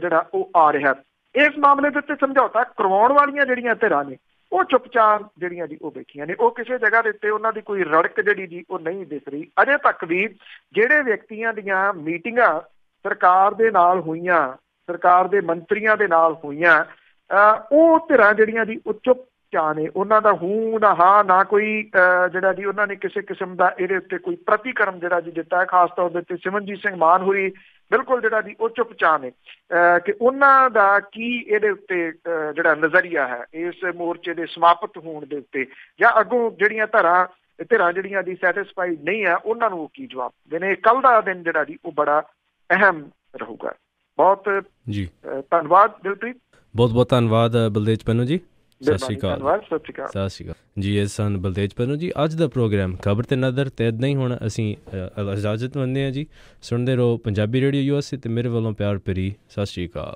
ਜਿਹੜਾ ਉਹ ਆ ਰਿਹਾ। ਇਸ ਮਾਮਲੇ ਦੇ ਉੱਤੇ ਸਮਝੌਤਾ ਕਰਵਾਉਣ ਵਾਲੀਆਂ ਜਿਹੜੀਆਂ ਧਿਰਾਂ ਨੇ ਉਹ ਚੁੱਪਚਾਪ ਜਿਹੜੀਆਂ ਜੀ ਉਹ ਬੈਠੀਆਂ ਨੇ, ਉਹ ਕਿਸੇ ਜਗ੍ਹਾ ਦੇ ਉੱਤੇ ਉਹਨਾਂ ਦੀ ਕੋਈ ਰੜਕ ਜਿਹੜੀ ਜੀ ਉਹ ਨਹੀਂ ਦਿਖ ਰਹੀ। ਅਜੇ ਤੱਕ ਵੀ ਜਿਹੜੇ ਵਿਅਕਤੀਆਂ ਦੀਆਂ ਮੀਟਿੰਗਾਂ ਸਰਕਾਰ ਦੇ ਨਾਲ ਹੋਈਆਂ, ਸਰਕਾਰ ਦੇ ਮੰਤਰੀਆਂ ਦੇ ਨਾਲ ਹੋਈਆਂ, ਉਹ ਧਿਰਾਂ ਜਿਹੜੀਆਂ ਦੀ ਉਹ ਚੁੱਪਚਾਪ ਨੇ, ਉਹਨਾਂ ਦਾ ਹੂੰ ਨਾ ਹਾਂ ਨਾ ਕੋਈ ਜਿਹੜਾ ਜੀ ਉਹਨਾਂ ਨੇ ਕਿਸੇ ਕਿਸਮ ਦਾ ਇਹਦੇ ਉੱਤੇ ਕੋਈ ਪ੍ਰਤੀਕਰਮ ਜਿਹੜਾ ਜੀ ਦਿੱਤਾ ਹੈ। ਖਾਸ ਤੌਰ ਦੇ ਉੱਤੇ ਸਿਮਰਨਜੀਤ ਸਿੰਘ ਮਾਨ ਹੋਰੀ ਬਿਲਕੁਲ ਜਿਹੜਾ ਜੀ ਉਹ ਚੁੱਪਚਾਪ ਨੇ ਕਿ ਉਹਨਾਂ ਦਾ ਕੀ ਇਹਦੇ ਉੱਤੇ ਜਿਹੜਾ ਨਜ਼ਰੀਆ ਹੈ ਇਸ ਮੋਰਚੇ ਦੇ ਸਮਾਪਤ ਹੋਣ ਦੇ ਉੱਤੇ, ਜਾਂ ਅੱਗੋਂ ਜਿਹੜੀਆਂ ਧਿਰਾਂ ਜਿਹੜੀਆਂ ਦੀ ਸੈਟਿਸਫਾਈਡ ਨਹੀਂ ਆ ਉਹਨਾਂ ਨੂੰ ਕੀ ਜਵਾਬ ਦੇਣੇ। ਕੱਲ੍ਹ ਦਾ ਦਿਨ ਜਿਹੜਾ ਜੀ ਉਹ ਬੜਾ ਅਹਿਮ ਰਹੂਗਾ। ਬਹੁਤ ਜੀ ਧੰਨਵਾਦ ਦਿਲਪ੍ਰੀਤ, ਬਹੁਤ ਬਹੁਤ ਧੰਨਵਾਦ ਬਲਦੇਜ ਪੰਨੂ ਜੀ। ਸਤਿ ਸ਼੍ਰੀ ਅਕਾਲ। ਸਤਿ ਸ਼੍ਰੀ ਅਕਾਲ ਜੀ। ਇਹ ਸਨ ਬਲਦੇਜ ਪੰਨੂ ਜੀ। ਅੱਜ ਦਾ ਪ੍ਰੋਗਰਾਮ ਖਬਰ ਤੇ ਨਜ਼ਰ ਤੇ ਇੱਦਾਂ ਹੀ ਹੁਣ ਅਸੀਂ ਇਜਾਜ਼ਤ ਮੰਗਦੇ ਹਾਂ ਜੀ। ਸੁਣਦੇ ਰਹੋ ਪੰਜਾਬੀ ਰੇਡੀਓ USA ਤੇ ਮੇਰੇ ਵੱਲੋਂ ਪਿਆਰ ਭਰੀ ਸਤਿ ਸ਼੍ਰੀ ਅਕਾਲ।